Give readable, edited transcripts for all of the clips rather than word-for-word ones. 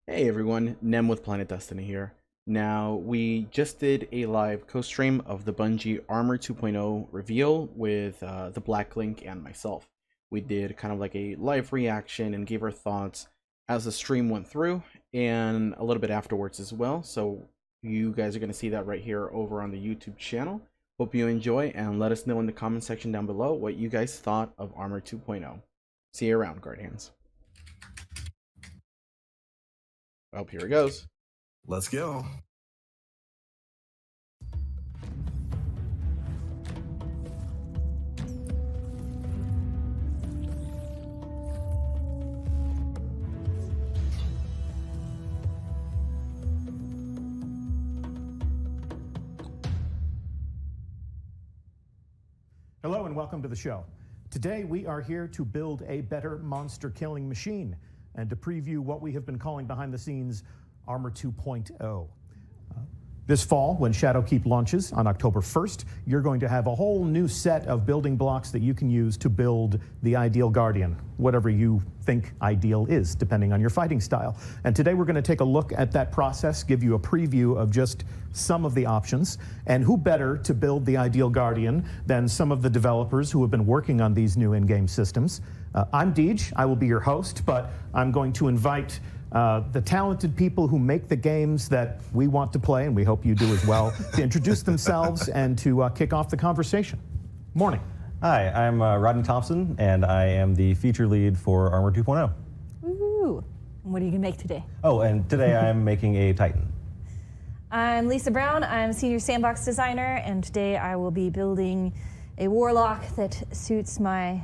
Hey everyone, Nem with Planet Destiny here. Now, we just did a live co-stream of the Bungie Armour 2.0 reveal with the Black Link and myself. We did kind of like a live reaction and gave our thoughts as the stream went through and a little bit afterwards as well. So you guys are going to see that right here over on the YouTube channel. Hope you enjoy and let us know in the comment section down below what you guys thought of Armour 2.0. See you around, Guardians. Oh, here it goes. Let's go. Hello and welcome to the show. Today we are here to build a better monster killing machine and to preview what we have been calling behind the scenes Armour 2.0. This fall, when Shadowkeep launches on October 1st, you're going to have a whole new set of building blocks that you can use to build the ideal Guardian, whatever you think ideal is, depending on your fighting style. And today we're going to take a look at that process, give you a preview of just some of the options, and who better to build the ideal Guardian than some of the developers who have been working on these new in-game systems. I'm Deej, I will be your host, but I'm going to invite the talented people who make the games that we want to play, and we hope you do as well, to introduce themselves and to kick off the conversation. Morning. Hi, I'm Rodney Thompson, and I am the feature lead for Armour 2.0. Ooh, and what are you gonna make today? Oh, and today I'm making a Titan. I'm Lisa Brown, I'm senior sandbox designer, and today I will be building a Warlock that suits my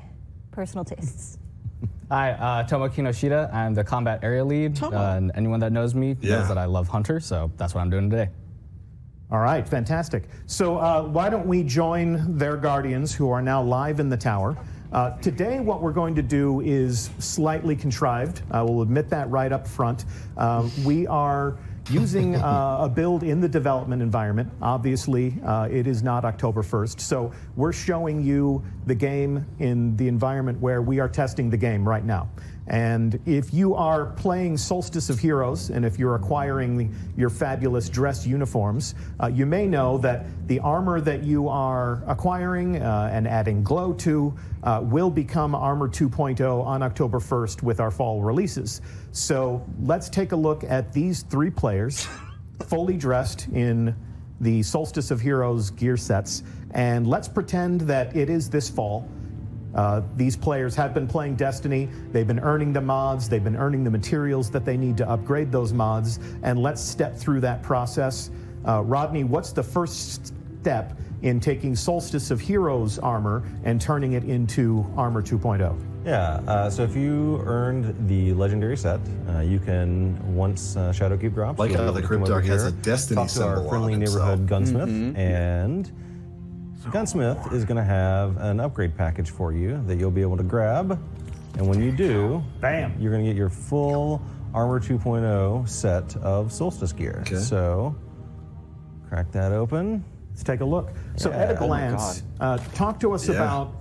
personal tastes. Hi, Tomo Kinoshita. I'm the combat area lead. And anyone that knows me knows that I love Hunter, so that's what I'm doing today. All right, fantastic. So why don't we join their Guardians who are now live in the tower. Today what we're going to do is slightly contrived. I will admit that right up front. We are using a build in the development environment. Obviously, it is not October 1st, so we're showing you the game in the environment where we are testing the game right now. And if you are playing Solstice of Heroes, and if you're acquiring your fabulous dress uniforms, you may know that the armor that you are acquiring and adding glow to will become Armour 2.0 on October 1st with our fall releases. So let's take a look at these three players, fully dressed in the Solstice of Heroes gear sets, and let's pretend that it is this fall. These players have been playing Destiny, they've been earning the mods, they've been earning the materials that they need to upgrade those mods, and let's step through that process. Rodney, what's the first step in taking Solstice of Heroes armor and turning it into Armour 2.0? Yeah, so if you earned the legendary set, you can, once Shadowkeep drops, Like how the Cryptarch has a Destiny talk to symbol our friendly on neighborhood gunsmith, and Gunsmith is going to have an upgrade package for you that you'll be able to grab, and when you do, bam, you're going to get your full Armour 2.0 set of Solstice gear. Okay. So, crack that open. Let's take a look. So Yeah. at a glance, talk to us about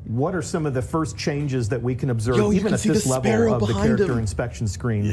what are some of the first changes that we can observe, even at this level of the character inspection screen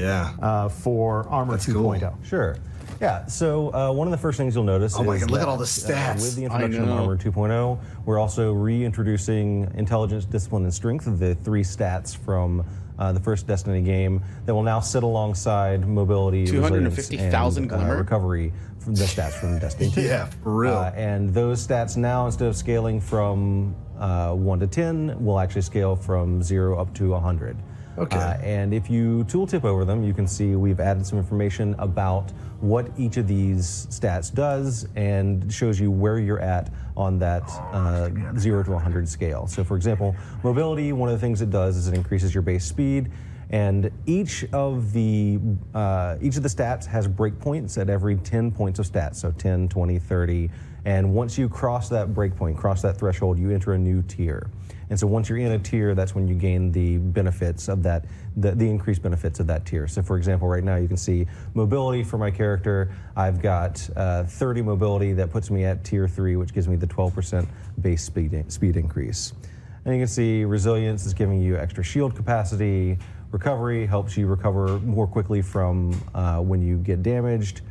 for Armour 2.0. Cool. Sure. Yeah, so one of the first things you'll notice my is God, look at all the stats. With the introduction of Armour 2.0, we're also reintroducing intelligence, discipline, and strength, the three stats from the first Destiny game that will now sit alongside mobility, 250,000 glimmer recovery from the stats from Destiny 2. Yeah, for real. And those stats now, instead of scaling from 1 to 10, will actually scale from 0 up to 100. Okay. And if you tooltip over them, you can see we've added some information about what each of these stats does and shows you where you're at on that 0 to 100 scale. So for example, mobility, one of the things it does is it increases your base speed, and each of the stats has breakpoints at every 10 points of stats, so 10, 20, 30, and once you cross that breakpoint, cross that threshold, you enter a new tier. And so once you're in a tier, that's when you gain the benefits of that, the increased benefits of that tier. So for example, right now you can see mobility for my character. I've got 30 mobility that puts me at tier 3, which gives me the 12% base speed increase. And you can see resilience is giving you extra shield capacity. recovery, helps you recover more quickly from when you get damaged.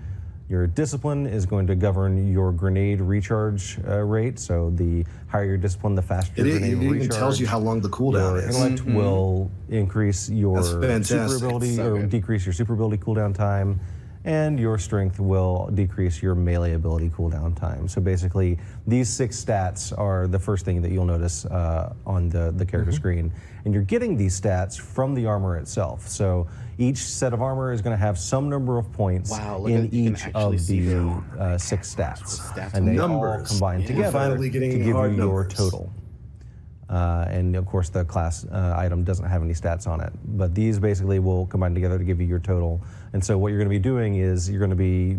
Your discipline is going to govern your grenade recharge rate. So the higher your discipline, the faster your grenade recharge. It even tells you how long the cooldown Your is. intellect will increase your super ability or decrease your super ability cooldown time, and your strength will decrease your melee ability cooldown time. So basically, these 6 stats are the first thing that you'll notice on the character screen. And you're getting these stats from the armor itself. So each set of armor is going to have some number of points in each of the 6 stats. And they all combine together to give you your total. And of course, the class item doesn't have any stats on it. But these basically will combine together to give you your total. And so what you're going to be doing is you're going to be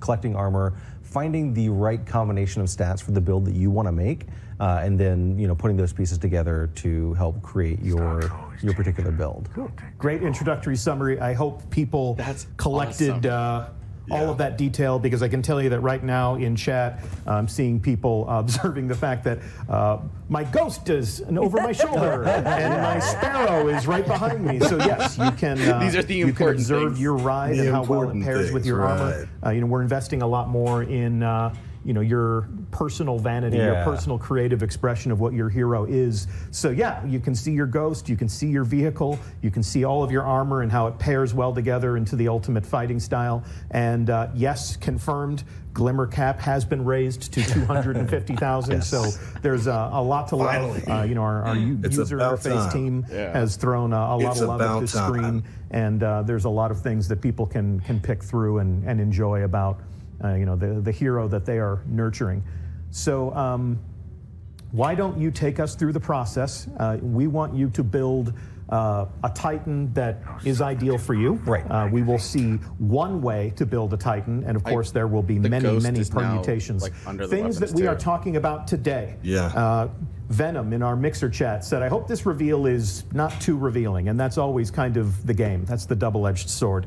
collecting armor, finding the right combination of stats for the build that you want to make, and then putting those pieces together to help create your particular build. Cool. Great introductory summary. I hope people collected all of that detail, because I can tell you that right now in chat, I'm seeing people observing the fact that my ghost is over my shoulder and my sparrow is right behind me. So yes, you can. These are the you can important observe things. your ride and how well it pairs with your armor. We're investing a lot more in your personal vanity, your personal creative expression of what your hero is. So yeah, you can see your ghost, you can see your vehicle, you can see all of your armor and how it pairs well together into the ultimate fighting style. And yes, confirmed, Glimmer Cap has been raised to 250,000. Yes. So there's a lot to love. Our user interface team has thrown a lot of love at this screen, and there's a lot of things that people can pick through and enjoy about the hero that they are nurturing. So why don't you take us through the process? We want you to build a Titan that is ideal for you. Right. We will see one way to build a Titan, and of course there will be many permutations. Things that we are talking about today. Yeah. Venom in our mixer chat said, I hope this reveal is not too revealing, and that's always kind of the game. That's the double-edged sword.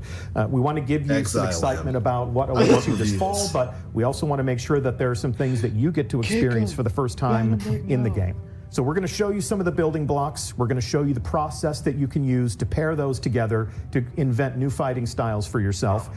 We want to give you some excitement about what awaits you this fall, but we also want to make sure that there are some things that you get to experience for the first time in the game. So we're going to show you some of the building blocks. We're going to show you the process that you can use to pair those together to invent new fighting styles for yourself.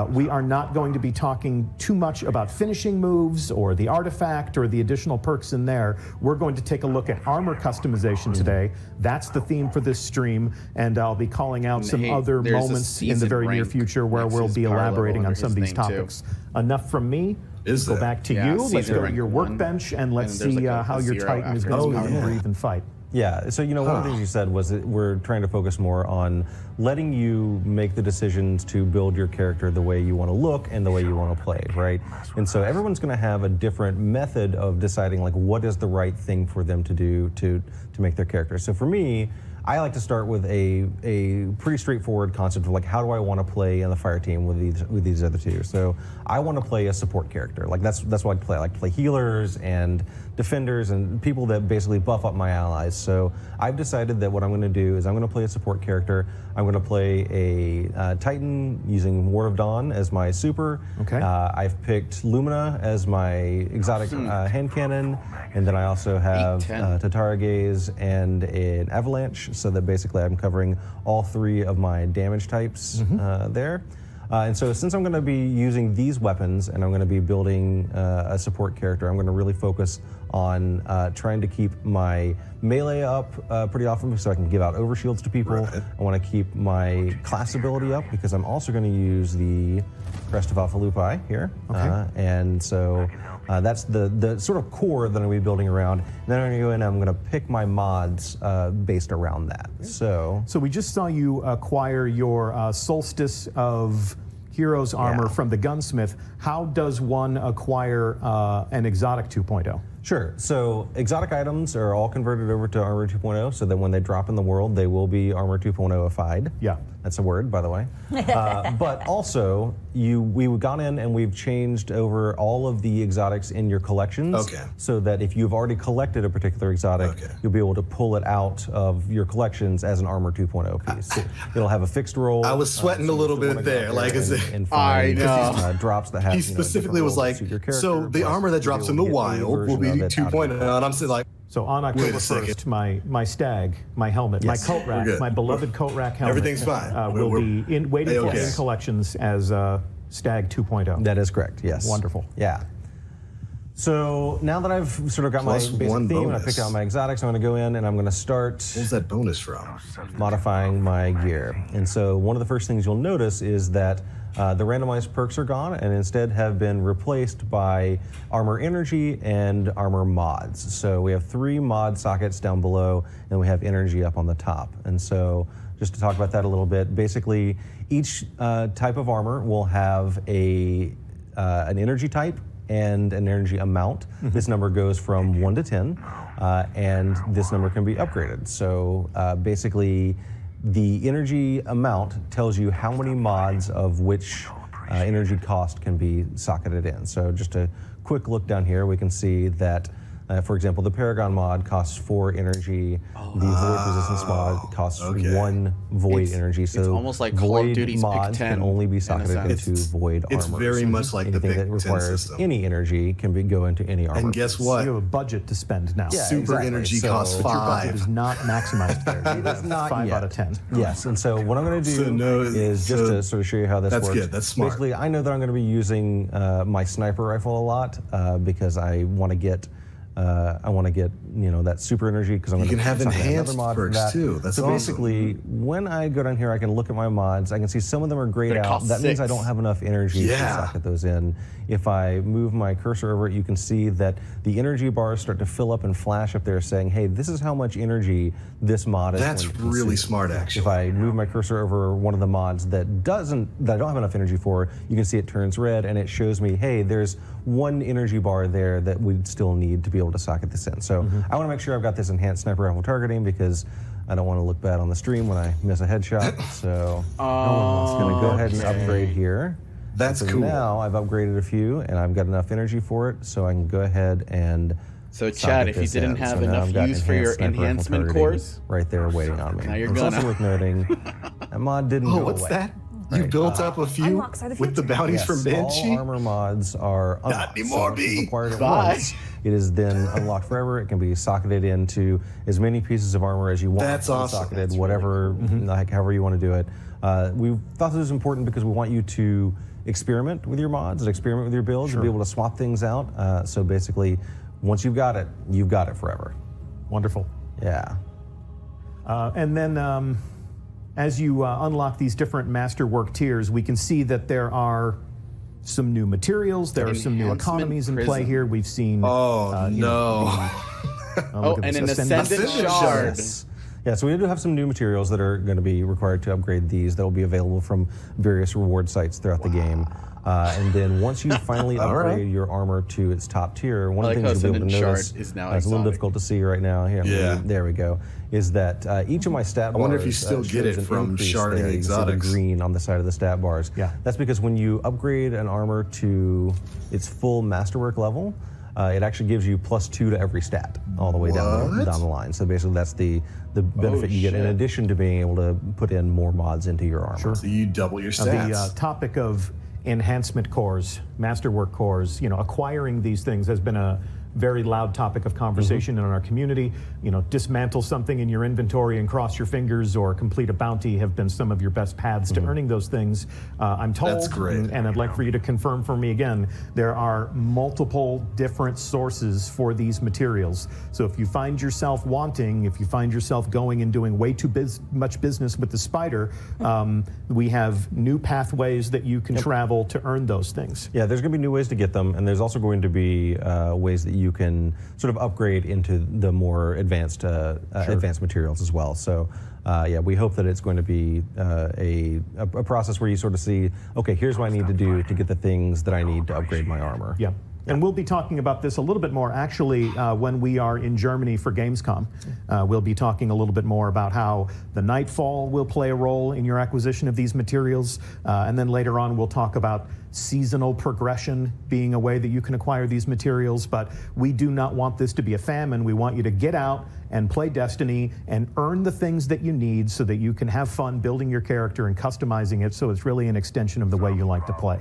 We are not going to be talking too much about finishing moves or the artifact or the additional perks in there. We're going to take a look at armor customization today. That's the theme for this stream, and I'll be calling out some other moments in the very near future where we'll be elaborating on some of these topics. Enough from me. Go back to you. Let's go to your workbench and let's see how your Titan is going to breathe and fight. Yeah, so one of the things you said was that we're trying to focus more on letting you make the decisions to build your character the way you want to look and the way you want to play, right? And so everyone's going to have a different method of deciding what is the right thing for them to do to make their character. So for me, I like to start with a pretty straightforward concept of how do I want to play in the fire team with these other two. So I want to play a support character. That's what I play. I like to play healers and defenders and people that basically buff up my allies. So I've decided that what I'm going to do is I'm going to play a support character. I'm going to play a Titan using Ward of Dawn as my super. Okay. I've picked Lumina as my exotic hand cannon, and then I also have Tatara Gaze and an Avalanche, so that basically I'm covering all 3 of my damage types there. And so since I'm going to be using these weapons and I'm going to be building a support character, I'm going to really focus on trying to keep my melee up pretty often so I can give out overshields to people. Right. I want to keep my class ability up because I'm also going to use the Crest of Alpha Lupi here. Okay. And so that's the sort of core that I'm going to be building around. And then I'm going to go in and I'm going to pick my mods based around that. So we just saw you acquire your Solstice of Heroes armor from the gunsmith. How does one acquire an exotic 2.0? Sure. So exotic items are all converted over to Armor 2.0 so that when they drop in the world, they will be Armor 2.0ified. Yeah. That's a word, by the way. But also, we've gone in and we've changed over all of the exotics in your collections so that if you've already collected a particular exotic, you'll be able to pull it out of your collections as an Armor 2.0 piece. So it'll have a fixed roll. I was sweating a little bit there. I know. Drops that have, he specifically was like, so the armor that drops in the wild will be 2.0. And I'm saying So on October 1st, my stag, my helmet, my coat rack, my beloved coat rack helmet, everything's fine. Will be waiting for in collections as Stag 2.0. That is correct. Yes. Wonderful. Yeah. So now that I've sort of got my basic theme and I picked out my exotics, I'm going to go in and I'm going to start. Where's that bonus from? Modifying my gear. And so one of the first things you'll notice is that the randomized perks are gone and instead have been replaced by Armour Energy and Armour Mods. So we have 3 mod sockets down below and we have Energy up on the top. And so just to talk about that a little bit, basically each type of armor will have an energy type and an energy amount. This number goes from 1 to 10, and this number can be upgraded. So basically, the energy amount tells you how many mods of which energy cost can be socketed in. So just a quick look down here, we can see that for example, the Paragon mod costs 4 energy. The Void Resistance mod costs 1 Void energy. So it's almost like Void Call of Duty's mods Pick 10 can only be socketed into Void armor. It's very much like the Anything Pick that 10 requires system. any energy can go into any armor. And guess what? You have a budget to spend now. Yeah, Super exactly. energy So- costs But your budget 5. is not maximized there. It is not 5 yet. out of 10. Yes, and so what I'm going to do So is just to sort of show you how this that's works. good, that's smart. Basically, I know that I'm going to be using my sniper rifle a lot because I want to get that super energy because I'm going to can have another enhanced mod for perks that. too. That's so awesome. basically, when I go down here, I can look at my mods. I can see some of them are grayed But it out. costs That means I 6. don't have enough energy to socket those in. If I move my cursor over it, you can see that the energy bars start to fill up and flash up there saying, hey, this is how much energy this mod is That's going to really consume. smart, actually. If I move my cursor over one of the mods that I don't have enough energy for, you can see it turns red and it shows me, hey, there's 1 energy bar there that we'd still need to be able to socket this in. So I want to make sure I've got this enhanced sniper rifle targeting because I don't want to look bad on the stream when I miss a headshot. So I'm going to go ahead and upgrade here. That's so cool. Now I've upgraded a few and I've got enough energy for it, so I can go ahead and So Chad, if you didn't have enough use for your enhancement cores, right there waiting on me. now you're It's gonna. also worth noting that mod didn't go what's away. that? You built up a few Unlocks are the with the future. bounties from Banshee? All armor mods are unlocked. Not anymore, So if it's B. acquired at Bye. once, it is then unlocked forever. It can be socketed into as many pieces of armor as you want. That's awesome. Socketed, That's whatever, like however you want to do it. We thought this was important because we want you to experiment with your mods and experiment with your builds and be able to swap things out. So basically, once you've got it forever. Wonderful. Yeah. And then as you unlock these different masterwork tiers, we can see that there are some new materials. There are some new Enhancement economies in play prism. here. We've seen. Oh, no. Look at and this, an ascendant shard. Yes. Yeah, so we do have some new materials that are going to be required to upgrade these that will be available from various reward sites throughout the game. And then once you finally upgrade your armor to its top tier, one of the like things how you'll be able to Ascendant notice, Shard is now it's a little exotic. difficult to see right now. Yeah. There we go. Is that each of my stat bars wonder if you still get shows it an from increase sharding there. You can see the exotics. green on the side of the stat bars. Yeah. That's because when you upgrade an armor to its full masterwork level, it actually gives you +2 to every stat all the way down the line. So basically, that's the benefit you get in addition to being able to put in more mods into your armor. So you double your Now, stats. the topic of enhancement cores, masterwork cores, acquiring these things has been a very loud topic of conversation in our community. Dismantle something in your inventory and cross your fingers or complete a bounty have been some of your best paths to earning those things. I'm told, That's great. and I'd like for you to confirm for me again, there are multiple different sources for these materials. So if you find yourself wanting, if you find yourself going and doing way too much business with the spider, we have new pathways that you can travel to earn those things. Yeah, there's going to be new ways to get them, and there's also going to be ways that you can sort of upgrade into the more advanced advanced materials as well. So yeah, we hope that it's going to be a process where you sort of see, okay, here's what I need to do to get the things that I need to upgrade my armor. Yeah. And we'll be talking about this a little bit more actually when we are in Germany for Gamescom. We'll be talking a little bit more about how the Nightfall will play a role in your acquisition of these materials. And then later on, we'll talk about seasonal progression being a way that you can acquire these materials. But we do not want this to be a famine. We want you to get out and play Destiny and earn the things that you need so that you can have fun building your character and customizing it so it's really an extension of the way you like to play.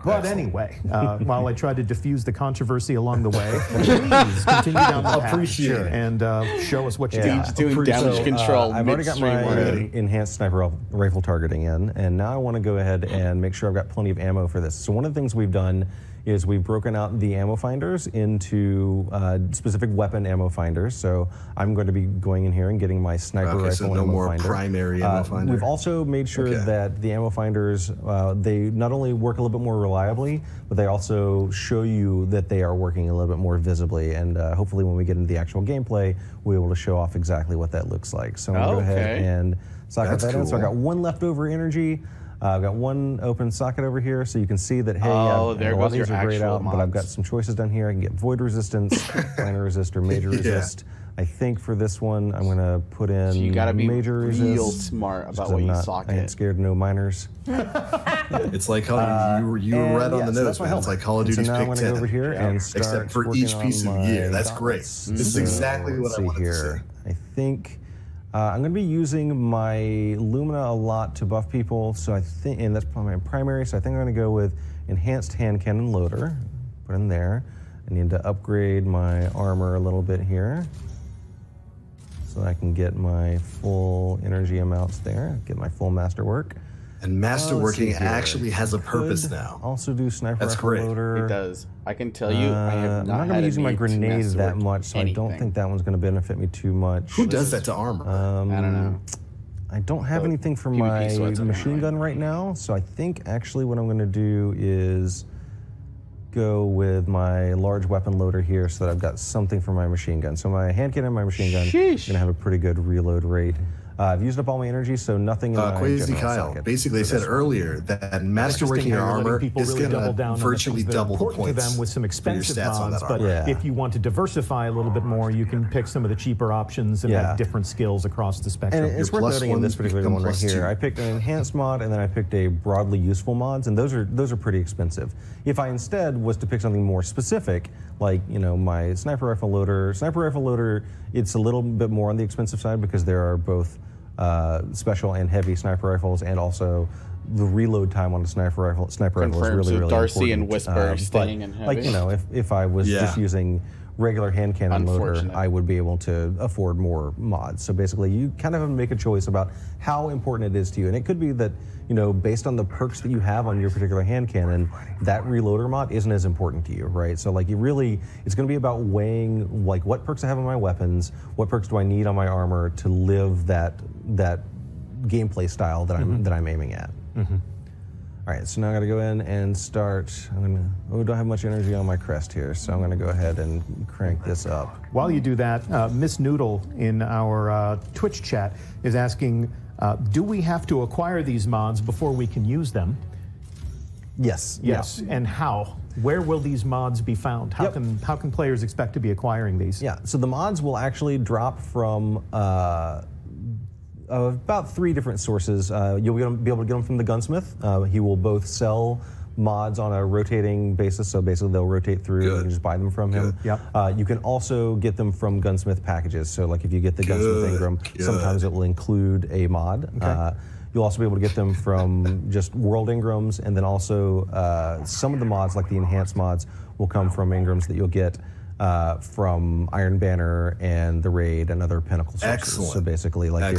But anyway, while I try to diffuse the controversy along the way, please continue down the path. Appreciate it. And show us what you He's got. doing damage control. I've already got midstream my already. enhanced sniper rifle targeting in, and now I want to go ahead and make sure I've got plenty of ammo for this. So one of the things we've done is we've broken out the ammo finders into specific weapon ammo finders. So I'm going to be going in here and getting my sniper rifle so no ammo more finder. primary ammo finder. We've also made sure that the ammo finders, they not only work a little bit more reliably, but they also show you that they are working a little bit more visibly. And hopefully when we get into the actual gameplay, we'll be able to show off exactly what that looks like. So I'm going to go ahead and socket that in. So I got one leftover energy. I've got one open socket over here, so you can see that, hey, there a lot goes of these your are grayed actual out, but I've got mods. some choices down here. I can get void resistance, minor resist, or major resist. I think for this one, I'm going to put in So you got to be major real resist. smart just about 'cause what I'm you not- I socket. ain't scared of no minors. It's like how you were And right on the so nose, that's my man. It's helmet. like Call of And Duty's so now I'm Pick going to 10. go over here and start Except for working each piece on of gear. my That's great. gauntlets. This is So exactly what let's I see wanted to here. see. I think I'm going to be using my Lumina a lot to buff people, so I think, and that's probably my primary, so I think I'm going to go with enhanced hand cannon loader. Put in there. I need to upgrade my armor a little bit here, so I can get my full energy amounts there, get my full masterwork. And Let's see masterworking here. actually has a purpose Could now. Also do sniper That's rifle great. loader. It does. I can tell you, I have I'm not not going had to be a using my need to grenade that masterwork much, so I don't anything. think that one's going to benefit me too much. Who does that to armor? I don't know. I don't have So, anything for PvP my sweats machine apparently. gun right now, so I think actually what I'm going to do is go with my large weapon loader here so that I've got something for my machine gun. So my hand cannon and my machine gun are going to have a pretty good reload rate. I've used up all my energy, so nothing in my Crazy general Kyle socket basically for said this one. earlier that masterworking your Interesting how you're letting armor people is really going double down to on the virtually things that are double the important points to them with some for your expensive stats on mods. that But armor. Yeah. if you want to diversify a little bit more, you can pick some of the cheaper options and have different skills across the spectrum. And it's Your worth plus noting in this one particular become one right plus here, two. I picked an enhanced mod and then I picked a broadly useful mods, and those are pretty expensive. If I instead was to pick something more specific, like my sniper rifle loader, it's a little bit more on the expensive side because there are both special and heavy sniper rifles, and also the reload time on a sniper rifle is Confirmed. really, So really Darcy important. and Whisper But, staying in heavy. like if I was just using regular hand cannon loader, Unfortunate. I would be able to afford more mods. So basically, you kind of have to make a choice about how important it is to you, and it could be that based on the perks that you have on your particular hand cannon, that reloader mod isn't as important to you, right? So like it's going to be about weighing like what perks I have on my weapons, what perks do I need on my armor to live that gameplay style that I'm aiming at. All right, so now I got to go in and start. Don't have much energy on my crest here, so I'm going to go ahead and crank this up. While you do that, Miss Noodle in our Twitch chat is asking, do we have to acquire these mods before we can use them? Yes. Yes. And how? Where will these mods be found? How can players expect to be acquiring these? Yeah. So the mods will actually drop from about 3 different sources. You'll be able to get them from the gunsmith. He will both sell mods on a rotating basis, so basically they'll rotate through. You can just buy them from him. Yep. You can also get them from gunsmith packages. So like if you get the gunsmith Ingram, sometimes it will include a mod. You'll also be able to get them from just world Ingrams, and then also some of the mods, like the enhanced mods, will come from Ingrams that you'll get from Iron Banner and the Raid and other Pinnacle sources. Excellent. So basically, like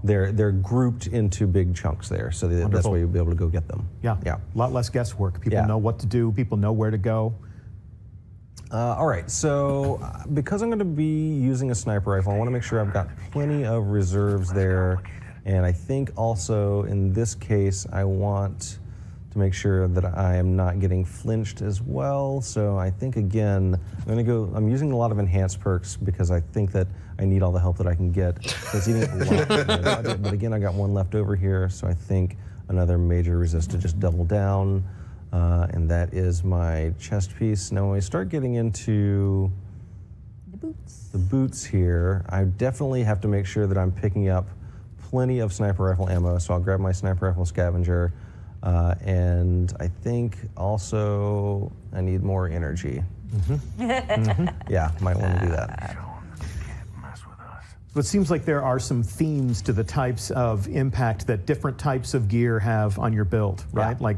they're grouped into big chunks there, so that's why you'll be able to go get them. Yeah. A lot less guesswork. People know what to do. People know where to go. All right, so because I'm going to be using a sniper rifle, I want to make sure I've got plenty of reserves there. And I think also in this case, I want to make sure that I am not getting flinched as well. So I think again, I'm using a lot of enhanced perks because I think that I need all the help that I can get. So it's eating a lot of my budget, but again, I got one left over here. So I think another major resist to just double down. And that is my chest piece. Now when we start getting into the boots here, I definitely have to make sure that I'm picking up plenty of sniper rifle ammo, so I'll grab my sniper rifle scavenger, and I think also I need more energy. Yeah, might want to do that. But it seems like there are some themes to the types of impact that different types of gear have on your build, right? Like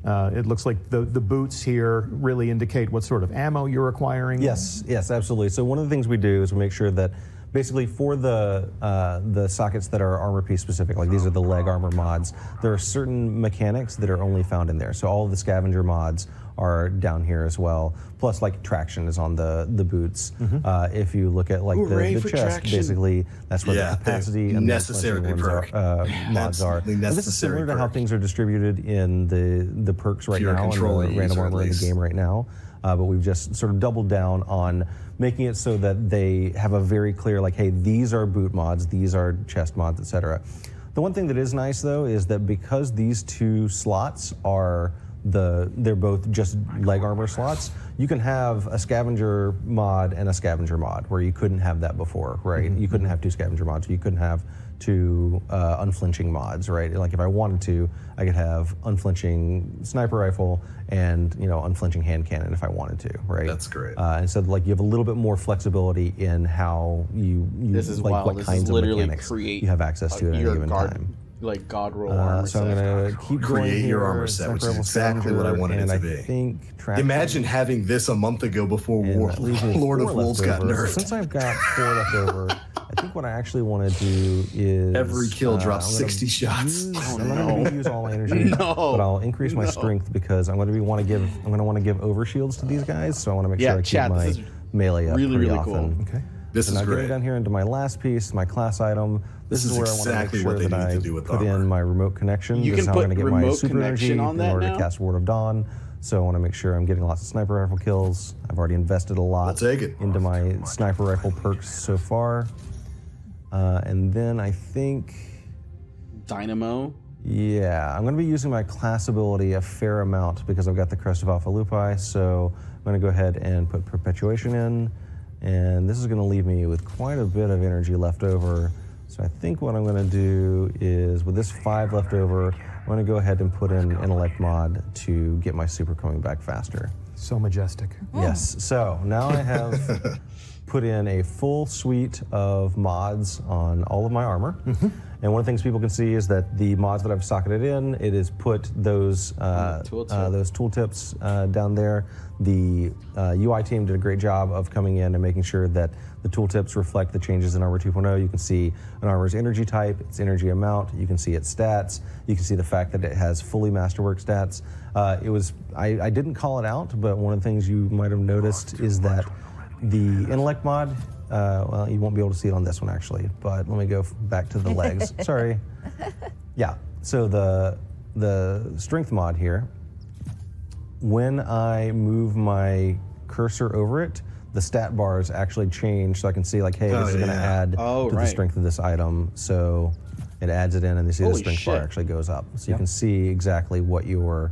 It looks like the boots here really indicate what sort of ammo you're acquiring. Yes, absolutely. So one of the things we do is we make sure that basically for the sockets that are armor piece specific, like these are the leg armor mods, there are certain mechanics that are only found in there. So all of the scavenger mods are down here as well. Plus, like traction is on the boots. If you look at like the chest, traction. basically that's where the capacity and necessary the perk. mods are. And this is similar to how things are distributed in the perks right Pure now and control the user, random at armor in the least. game right now. But we've just sort of doubled down on making it so that they have a very clear, like, hey, these are boot mods, these are chest mods, etc. The one thing that is nice though is that because these two slots are they're both just leg armor slots, you can have a scavenger mod and a scavenger mod where you couldn't have that before, right? You couldn't have two scavenger mods, you couldn't have two unflinching mods, right? Like if I wanted to, I could have unflinching sniper rifle and unflinching hand cannon if I wanted to, right? That's great. And so like you have a little bit more flexibility in how you This is like wild. what This kinds is of literally mechanics create you have access to at any your given time. like god roll armor So I'm set. gonna keep going Create your here, armor set, which is sniper rifle exactly what I scavenger, wanted it and to I be. think traction. Imagine having this a month ago before And that leaves me with Lord of 4 Wolves left got over. nerfed. Since I've got 4 left over, I think what I actually want to do is Every kill drops I'm gonna 60 shots. I'm not going to use all my energy, but I'll increase my strength because I'm going to want to give overshields to these guys. So I want to make Yeah, sure I keep chat, my this is melee up really, pretty really often. cool. Okay. This And is now getting great. down here into my last piece, my class item. This is is where I exactly want what to they make sure need that to do I with put armor. in my remote connection. You This is can how I'm put going to get my remote super energy connection in on that order now? to cast Ward of Dawn. So I want to make sure I'm getting lots of sniper rifle kills. I've already invested a lot I'll take it. into my sniper rifle perks so far. And then I think, Dynamo. yeah, I'm going to be using my class ability a fair amount because I've got the Crest of Alpha Lupi. So I'm going to go ahead and put Perpetuation in. And this is going to leave me with quite a bit of energy left over. So I think what I'm going to do is, with this 5 left over, I'm going to go ahead and put in Intellect mod to get my super coming back faster. So majestic. Yes, so now I have put in a full suite of mods on all of my armor. And one of the things people can see is that the mods that I've socketed in, it is put those tooltips down there. The UI team did a great job of coming in and making sure that the tooltips reflect the changes in Armor 2.0. You can see an armor's energy type, its energy amount, you can see its stats, you can see the fact that it has fully masterwork stats. I didn't call it out, but one of the things you might have noticed is that the intellect mod, well, you won't be able to see it on this one actually, but let me go back to the legs. Sorry. Yeah, so the strength mod here, when I move my cursor over it, the stat bars actually change, so I can see like, hey, this is going to add to the strength of this item. So it adds it in, and you see the strength bar actually goes up. So you can see exactly what your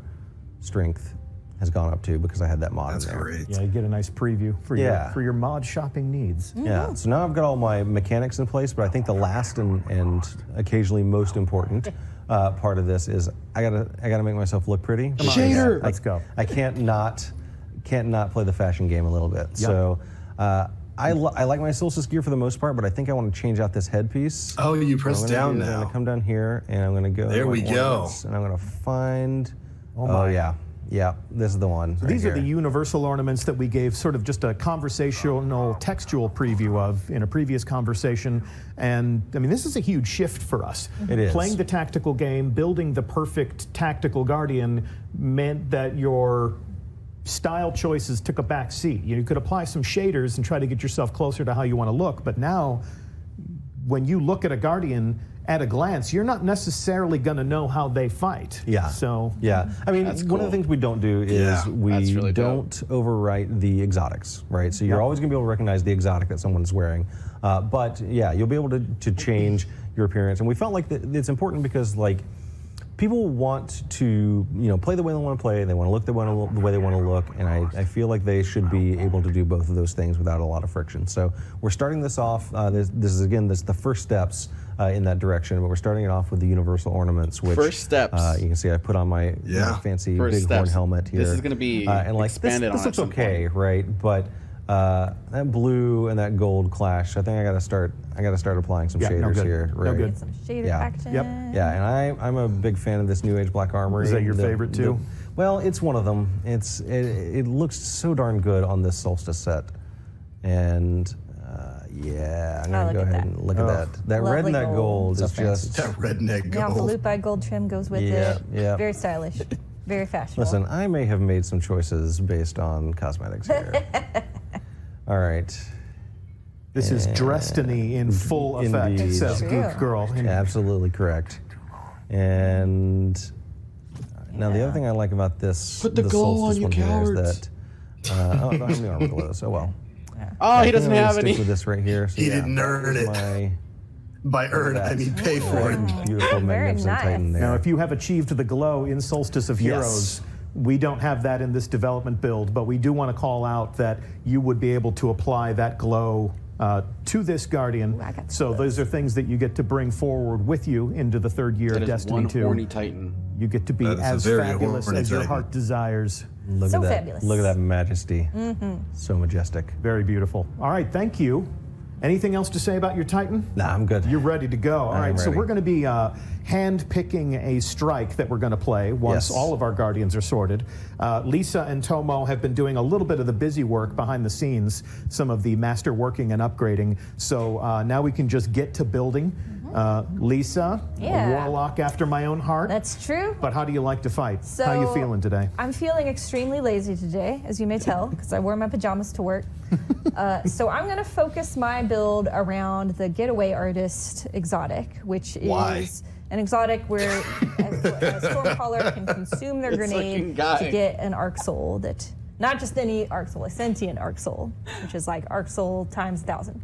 strength has gone up to because I had that mod in there. Great. Yeah, you get a nice preview for your mod shopping needs. Yeah, so now I've got all my mechanics in place, but I think the last and occasionally most important part of this is I gotta make myself look pretty. Shader! Let's go. I can't not play the fashion game a little bit. Yep. So I like my Solstice gear for the most part, but I think I want to change out this headpiece. Oh, you press I'm down I'm now. gonna come down here and I'm gonna go. There to my we go. ornaments, And I'm gonna find. Oh yeah. Yeah, this is the one. right These are the here. universal ornaments that we gave sort of just a conversational, textual preview of in a previous conversation. And I mean, this is a huge shift for us. It is. Playing the tactical game, building the perfect tactical guardian meant that your style choices took a back seat. You could apply some shaders and try to get yourself closer to how you want to look. But now, when you look at a guardian at a glance, you're not necessarily going to know how they fight. Yeah. So yeah, I mean, That's one of the cool. things we don't do is Yeah, we that's really don't overwrite the exotics, right? So you're always going to be able to recognize the exotic that someone's wearing. But yeah, you'll be able to change your appearance. And we felt like it's important because like people want to play the way they want to play. They want to look the way they want to look. And I feel like they should be able to do both of those things without a lot of friction. So we're starting this off. This is the first steps in that direction. But we're starting it off with the universal ornaments, which First steps. you can see I put on my fancy First big horn steps. helmet here. This is gonna be and like expanded this on looks at some okay, right? But that blue and that gold clash. I think I got to start applying some shaders good. here. No Right? good. Get some shader Yeah. action. Yep. Yeah, and I'm a big fan of this New Age Black Armory. Is that your favorite too? Well, it's one of them. It looks so darn good on this Solstice set, and yeah, I'm gonna go ahead and look at that. That red and that gold is just That redneck Now the gold. loop eye gold trim goes with it. Yeah. Very stylish, very fashionable. Listen, I may have made some choices based on cosmetics here. All right. This is Destiny in full effect, Indeed. says True. Goop Girl. Absolutely correct. And now the other thing I like about this, Put the the goal Solstice on, you one here, is cowards. that I don't have any armor glows. Oh well. Oh, he doesn't I'm gonna have stick any. with this right here. So He yeah, didn't earn it. my By earn, I mean pay for it. beautiful, Very magnificent nice. Titan there. Now, if you have achieved the glow in Solstice of Yes. Heroes, we don't have that in this development build, but we do want to call out that you would be able to apply that glow to this Guardian. Ooh, I got So those are things that you get to bring forward with you into the third year That of is Destiny one 2. horny Titan. You get to be That is a as very fabulous horny as your Titan. heart desires. Look So at that. fabulous. Look at that majesty. So majestic. Very beautiful. All right, thank you. Anything else to say about your Titan? Nah, I'm good. You're ready to go. All right, so ready. we're going to be hand-picking a strike that we're going to play once Yes. all of our Guardians are sorted. Lisa and Tomo have been doing a little bit of the busy work behind the scenes, some of the master working and upgrading. So now we can just get to building. Lisa, Yeah. a warlock after my own heart. That's true. But how do you like to fight? So how you feeling today? I'm feeling extremely lazy today, as you may tell, because I wore my pajamas to work. So I'm going to focus my build around the Getaway Artist exotic, which Why? is an exotic where a Stormcaller can consume their This grenade looking guy. to get an Arc Soul that, not just any Arc Soul, a sentient Arc Soul, which is like Arc Soul times 1,000.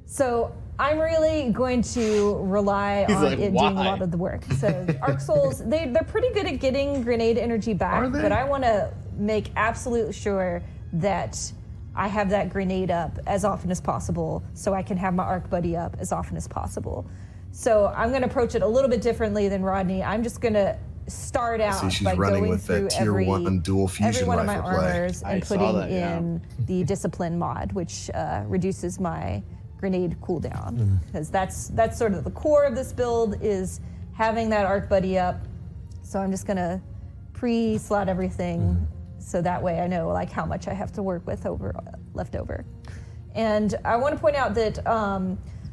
So I'm really going to rely on like, it doing a why? lot of the work. So Arc Souls, they're pretty good at getting grenade energy back, Are they? but I want to make absolute sure that I have that grenade up as often as possible so I can have my Arc Buddy up as often as possible. So I'm going to approach it a little bit differently than Rodney. I'm just going to start out See, she's by running going with through that tier 1 dual every fusion one of my rifle play. armors I and saw putting that, yeah. in the Discipline mod, which reduces my grenade cooldown, because that's sort of the core of this build, is having that Arc Buddy up. So I'm just gonna pre-slot everything so that way I know like how much I have to work with left over. And I want to point out that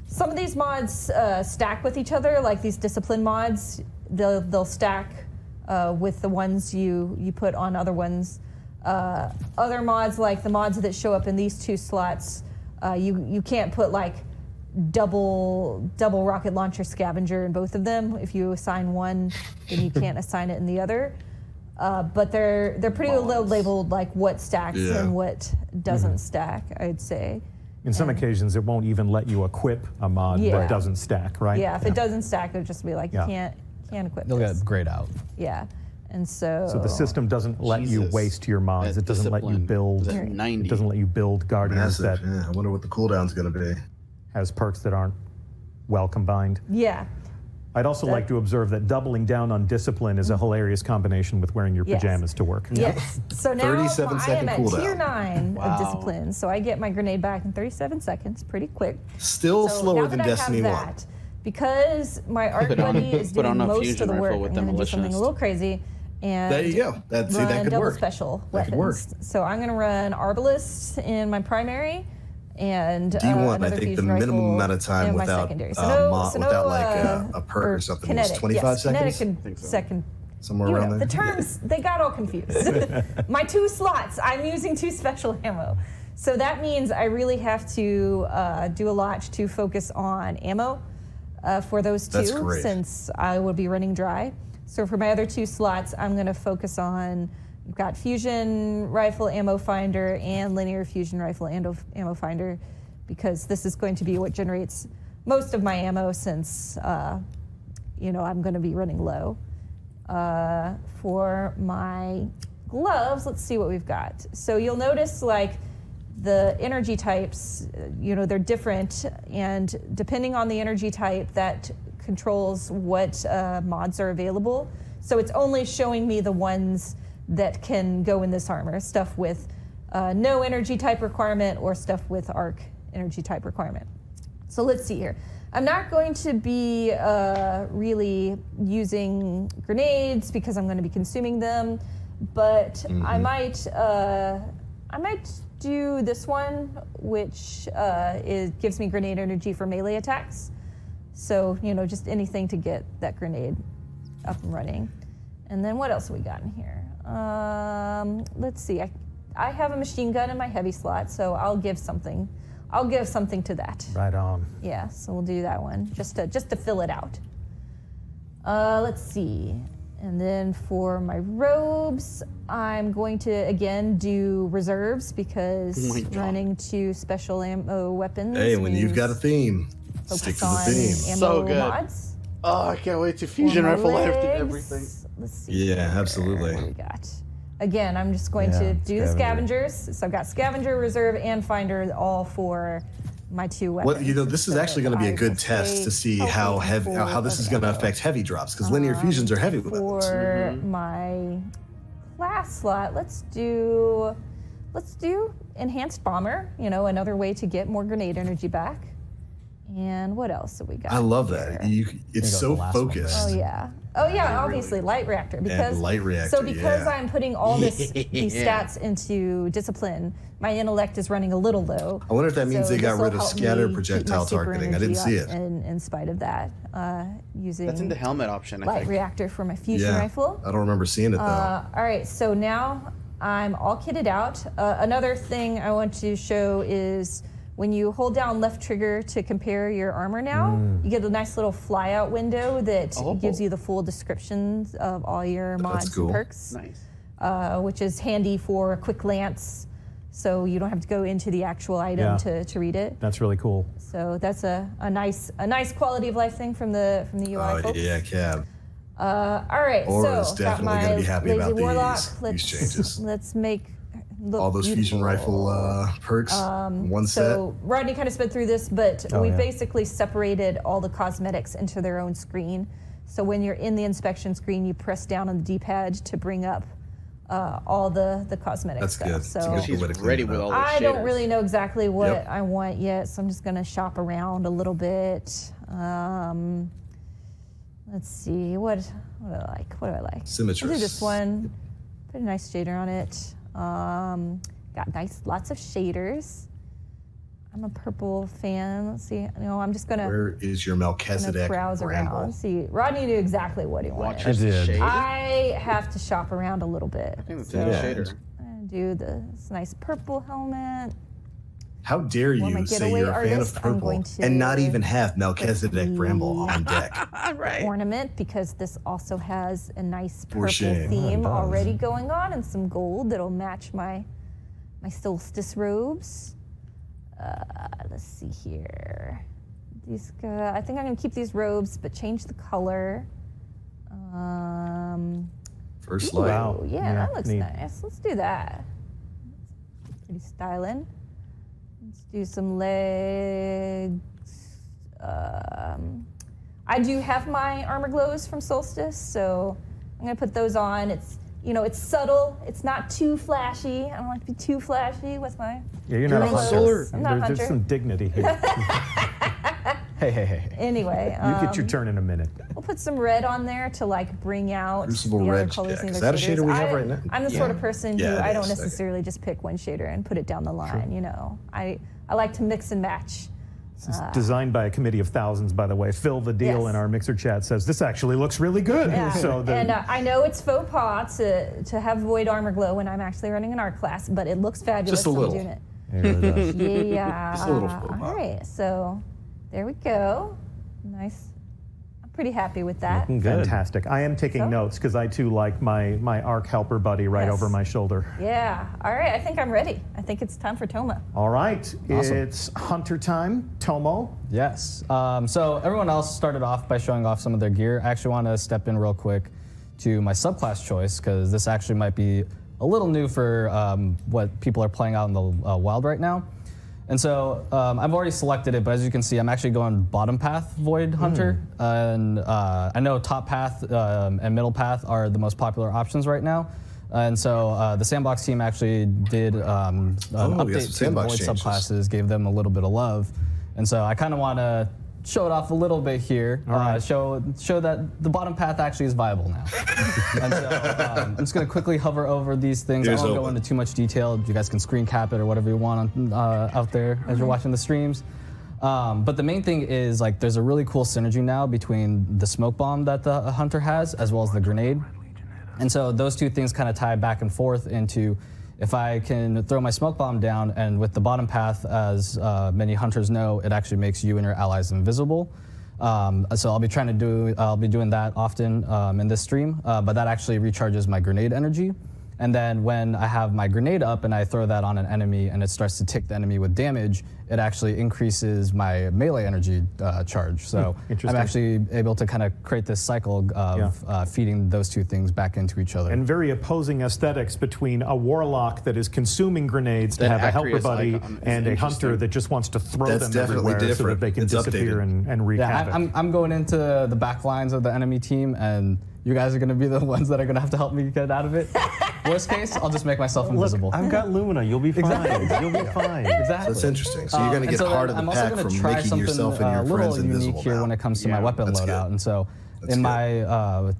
some of these mods stack with each other, like these Discipline mods. They'll stack with the ones you put on other ones. Other mods, like the mods that show up in these two slots, you can't put like double rocket launcher scavenger in both of them. If you assign one, then you can't assign it in the other. But they're pretty low labeled, like what stacks Yeah. and what doesn't stack, I'd say. In some occasions, it won't even let you equip a mod Yeah. that doesn't stack, right? Yeah, if it doesn't stack, it'll just be like Yeah. you can't equip They'll this. get grayed out. Yeah, and so So the system doesn't let you Jesus. waste your mods. That It doesn't let you discipline build. is at 90. It doesn't let you build guardians Massive. that Yeah, I wonder what the cooldown's going to be. has perks that aren't well combined. Yeah. I'd also like to observe that doubling down on discipline is a hilarious combination with wearing your Yes. pajamas to work. Yes. So now 37 I am second at cooldown. tier 9 Wow. of discipline, so I get my grenade back in 37 seconds, pretty quick. Still So slower now than that I have Destiny 1. that, because my Arc Put on- Buddy is put doing on a most fusion of the work, rifle with I'm the going to do something a militionist. little crazy and There you go. See, that run could double work. special That could work. weapons. So I'm going to run Arbalist in my primary and D1, I another think the fusion minimum rifle amount of time in my without secondary. without like a perk or something was kinetic, 25 yes, seconds? Kinetic and think so. second. Somewhere You around know, there. the terms, they got all confused. My 2 slots, I'm using 2 special ammo. So that means I really have to do a lot to focus on ammo for those 2, That's great. since I will be running dry. So for my other 2 slots, I'm going to focus on, I've got fusion rifle ammo finder and linear fusion rifle ammo finder, because this is going to be what generates most of my ammo, since I'm going to be running low. For my gloves, let's see what we've got. So you'll notice like the energy types, they're different, and depending on the energy type, that controls what mods are available. So it's only showing me the ones that can go in this armor, stuff with no energy type requirement or stuff with arc energy type requirement. So let's see here. I'm not going to be really using grenades because I'm going to be consuming them. but I might do this one, which gives me grenade energy for melee attacks. So, you know, just anything to get that grenade up and running. And then what else have we got in here? Let's see. I have a machine gun in my heavy slot, so I'll give something to that. Right on. Yeah, so we'll do that one just to fill it out. Let's see. And then for my robes, I'm going to again do reserves because running to special ammo weapons. Hey, when you've got a theme, stick to the theme. So good. Mods. Oh, I can't wait to fusion rifle after everything. Let's see. Yeah, here. absolutely. What do we got? Again, I'm just going to do the scavengers. So I've got scavenger, reserve, and finder all for my 2 weapons. Well, you know, this is actually going to be a good test to see how this is going to affect heavy drops, because linear fusions are heavy weapons. For my class slot, let's do enhanced bomber. You know, another way to get more grenade energy back. And what else have we got? I love that. It's so focused. Oh yeah, obviously light reactor because light reactor. So because I'm putting all these stats into discipline, my intellect is running a little low. I wonder if that means they got rid of scatter projectile targeting. I didn't see it. In spite of that, using That's in the helmet option, I light think. reactor for my fusion rifle. I don't remember seeing it though. All right, so now I'm all kitted out. Another thing I want to show is when you hold down left trigger to compare your armor now, you get a nice little flyout window that gives you the full descriptions of all your mods and perks. Nice. Which is handy for a quick glance, so you don't have to go into the actual item to read it. That's really cool. So that's a nice quality of life thing from the UI folks. Yeah, Cab. All right, Aura's so definitely got my going to be happy lazy about Warlock. these changes. Let's make look all those beautiful. fusion rifle perks, one set. So Rodney kind of sped through this, but we basically separated all the cosmetics into their own screen. So when you're in the inspection screen, you press down on the D-pad to bring up all the cosmetic stuff. That's good. So She's ready with all the I shaders. don't really know exactly what I want yet, so I'm just gonna shop around a little bit. Let's see, what do I like? What do I like? Symmetry. I'll do this one. Put a nice shader on it. Got lots of shaders. I'm a purple fan. Let's see. No, I'm just gonna. Where is your Melchizedek browse Bramble? around. See, Rodney knew exactly what he wanted. Watch your shader. I have to shop around a little bit. I think that's in the shader. I'm gonna do this nice purple helmet. How dare you say you're a fan of purple and not even have Melchizedek Bramble on deck? Right. Ornament, because this also has a nice purple theme already going on and some gold that'll match my solstice robes. Let's see here. These I think I'm gonna keep these robes, but change the color. First light. Wow. Yeah, that looks nice. Let's do that. Pretty styling. Let's do some legs. I do have my armor glows from Solstice, so I'm gonna put those on. It's it's subtle. It's not too flashy. I don't like to be too flashy with my. Yeah, you're not a hunter. I'm not a hunter. There's some dignity here. Hey. Anyway, you get your turn in a minute. We'll put some red on there to like bring out Crucible the other red colors. check. Is that a shader we have right now? I'm the sort of person who I don't is. necessarily just pick one shader and put it down the line. You know, I like to mix and match. This is designed by a committee of thousands, by the way. Phil the Deal in our Mixer chat says this actually looks really good. Yeah. So and I know it's faux pas to have void armor glow when I'm actually running an art class, but it looks fabulous. Just a little. I'm doing it. It really does. Yeah. Just a little faux pas. All right, so there we go. Nice. I'm pretty happy with that. Looking good. fantastic. I am taking notes because I too like my ARC helper buddy right over my shoulder. Yeah. All right, I think I'm ready. I think it's time for Toma. All right, Awesome. it's hunter time. Tomo. Yes. So everyone else started off by showing off some of their gear. I actually want to step in real quick to my subclass choice because this actually might be a little new for what people are playing out in the wild right now. And so I've already selected it, but as you can see, I'm actually going bottom path Void Hunter. And I know top path and middle path are the most popular options right now. And so the Sandbox team actually did an update to the Void subclasses, gave them a little bit of love. And so I kind of want to show it off a little bit here. Show that the bottom path actually is viable now. And so I'm just gonna quickly hover over these things. I won't go into too much detail. You guys can screen cap it or whatever you want on, out there as you're watching the streams. But the main thing is like there's a really cool synergy now between the smoke bomb that the hunter has as well as the grenade. And so those two things kind of tie back and forth into if I can throw my smoke bomb down, and with the bottom path, as many hunters know, it actually makes you and your allies invisible. So I'll be doing that often in this stream, but that actually recharges my grenade energy. And then when I have my grenade up and I throw that on an enemy and it starts to tick the enemy with damage, it actually increases my melee energy charge. So I'm actually able to kind of create this cycle of feeding those two things back into each other. And very opposing aesthetics between a warlock that is consuming grenades to have a helper buddy and a hunter that just wants to throw them everywhere so that they can disappear and wreak havoc. I'm going into the back lines of the enemy team, and you guys are going to be the ones that are going to have to help me get out of it. Worst case, I'll just make myself invisible. I've got Lumina. You'll be fine. You'll be fine. Exactly. That's interesting. So you're going to get part of the pack from making yourself and your friends invisible. I'm also going to try something a little unique here when it comes to my weapon loadout. And so in my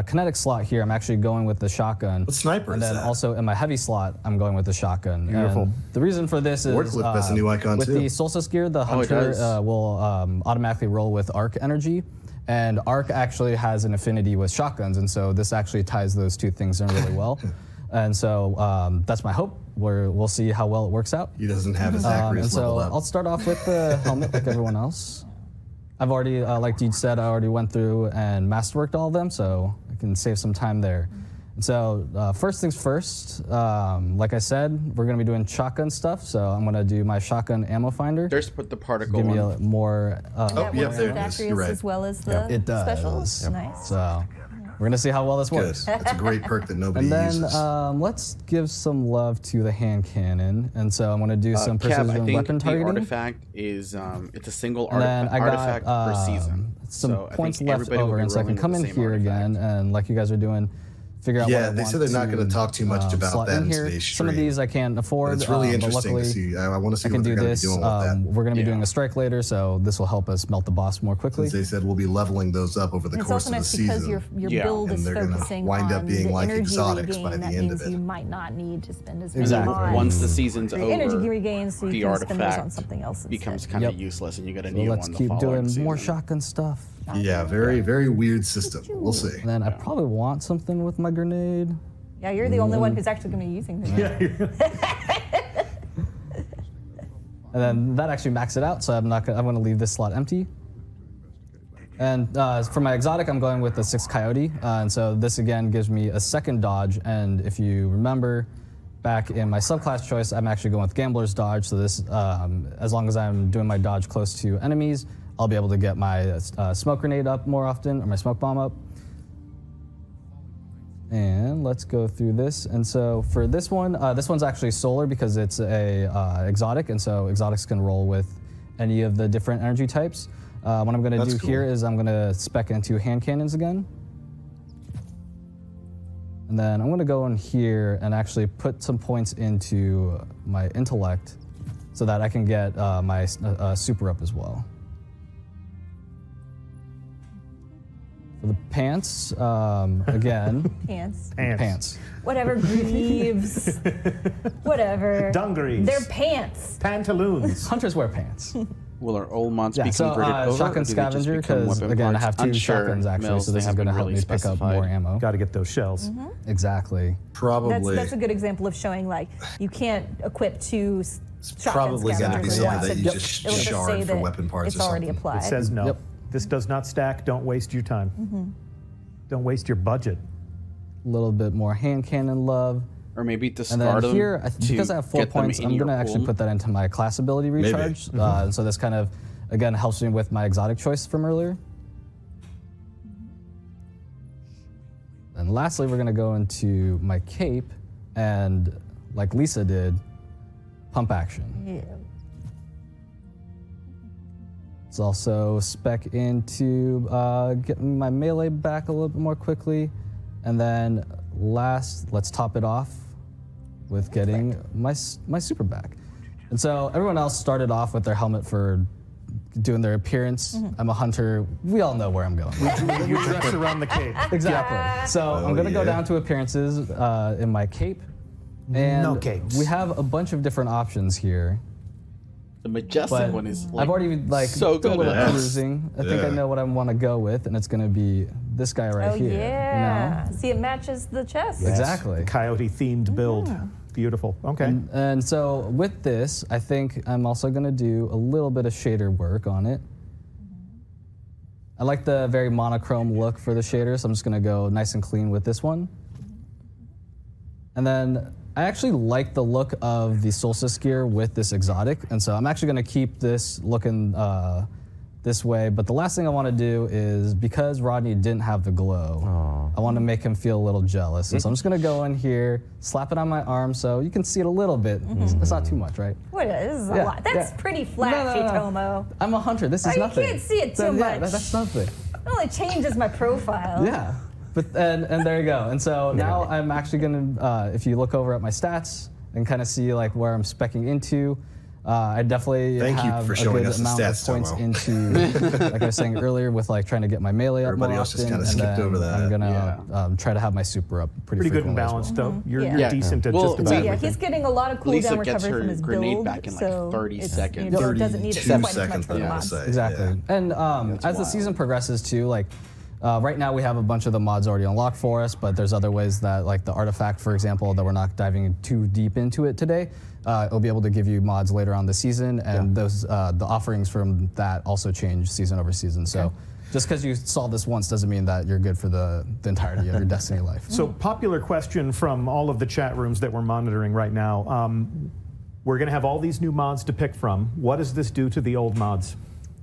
kinetic slot here, I'm actually going with the shotgun. What sniper is that? And then also in my heavy slot, I'm going with the shotgun. Beautiful. And the reason for this is Warlock has a new icon with too. the Solstice gear, the hunter will automatically roll with arc energy. And arc actually has an affinity with shotguns, and so this actually ties those two things in really well. And so that's my hope. We'll see how well it works out. He doesn't have his accuracy level up. I'll start off with the helmet like everyone else. I've already, like Deej said, I already went through and masterworked all of them, so I can save some time there. And so first things first, like I said, we're going to be doing shotgun stuff, so I'm going to do my shotgun ammo finder. There's put the particle Give me on. a more... there it is. You're right. As well as the It does. specials. Nice. So we're going to see how well this Good. works. That's a great perk that nobody And then uses. let's give some love to the hand cannon. And so I'm going to do some precision I think weapon the targeting. artifact is it's a single And then I artifact got per season. some So I points think left everybody will over, be and so I can rolling come with in the same here artifact. again, and like you guys are doing, figure out what I they want said they're not going to talk too much about slot that in here. today's Some of stream. these I can't afford. It's really but interesting to luckily, see. I want to see I what can they're do going to be this. doing with that. We're going to be doing a strike later, so this will help us melt the boss more quickly. Since they said we'll be leveling those up over the It's course also of the nice because season. your build And is they're gonna focusing wind up on being the like energy exotics regain. by the That end means of it. you might not need to spend as many Exactly. mods. Once the season's for over, your energy regains, so the you can spend those on artifact something else instead. becomes kind of useless, and you get a So new let's one keep the following doing season. more shotgun stuff. Yeah, very, very weird system. We'll see. And then I probably want something with my grenade. Yeah, you're the only one who's actually going to be using them. And then that actually maxed it out, so I'm going to leave this slot empty. And for my exotic, I'm going with the 6 Coyote. And so this again gives me a second dodge. And if you remember, back in my subclass choice, I'm actually going with Gambler's Dodge. So this, as long as I'm doing my dodge close to enemies, I'll be able to get my smoke grenade up more often, or my smoke bomb up. And let's go through this. And so for this one's actually solar because it's a exotic, and so exotics can roll with any of the different energy types. What I'm going to do here is I'm going to spec into hand cannons again. And then I'm going to go in here and actually put some points into my intellect so that I can get my super up as well. For the pants, again. Pants. Whatever, greaves. Whatever. Dungarees. They're pants. Pantaloons. Hunters wear pants. Will our old mods be so converted over? shotgun or do they just scavenger, become because weapon again, I parts? have 2 Unsure. shotguns actually, Mills, so they this is haven't going to help really me pick up more ammo. Got to get those shells. Exactly. Probably. That's a good example of showing like you can't equip 2 shotgun probably going to be scavengers something at that you once. just It'll shard say for that weapon parts it's or already something. applied. It says no. Yep. This does not stack. Don't waste your time. Don't waste your budget. A little bit more hand cannon love. Or maybe And discard then them here, because I have 4 get them points, in I'm your going to actually pool. put that into my class ability recharge. So this kind of, again, helps me with my exotic choice from earlier. And lastly, we're going to go into my cape and, like Lisa did, pump action. Yeah. Let's also spec into getting my melee back a little bit more quickly. And then last, let's top it off with getting my super back. And so everyone else started off with their helmet for doing their appearance. I'm a hunter. We all know where I'm going. You dress around the cape. Exactly. So I'm going to go down to appearances in my cape. And No capes. we have a bunch of different options here. The majestic But one is like I've already so done a good. little Yes. cruising. I think I Yeah. know what I want to go with, and it's going to be this guy right Oh here. yeah. You know? See, it matches the chest. Exactly. Coyote-themed build. Beautiful. Okay. And so with this, I think I'm also going to do a little bit of shader work on it. I like the very monochrome look for the shaders, so I'm just going to go nice and clean with this one. And then I actually like the look of the Solstice gear with this exotic, and so I'm actually going to keep this looking this way. But the last thing I want to do is, because Rodney didn't have the glow, I want to make him feel a little jealous. And so I'm just going to go in here, slap it on my arm so you can see it a little bit. It's not too much, right? What is a Yeah, lot? That's yeah. pretty flashy, No. Tomo. I'm a hunter. This is You nothing. can't see it too Yeah, much. that's nothing. It only changes my profile. Yeah. But and there you go. And so now I'm actually gonna, if you look over at my stats and kind of see like where I'm speccing into, I definitely Thank you have for a showing good us the amount stats, of points Tomo. into, like I was saying earlier, with like trying to get my melee up Everybody more else just often, kinda and skipped then over that. I'm gonna try to have my super up Pretty good and frequently as well. balanced, though. You're Yeah. decent at Well, just about we- Yeah, everything. he's getting a lot of Lisa cooldown gets recovery her from his grenade build, back in, like, so 30 it's, seconds. You know, it doesn't need to 32 quite as much seconds, for I the want to mods. say. Exactly. Yeah. And as the season progresses too, like right now we have a bunch of the mods already unlocked for us, but there's other ways that, like the artifact, for example, that we're not diving too deep into it today. It'll be able to give you mods later on the season, and those the offerings from that also change season over season. So just because you saw this once doesn't mean that you're good for the entirety of your Destiny life. So, popular question from all of the chat rooms that we're monitoring right now. We're going to have all these new mods to pick from. What does this do to the old mods?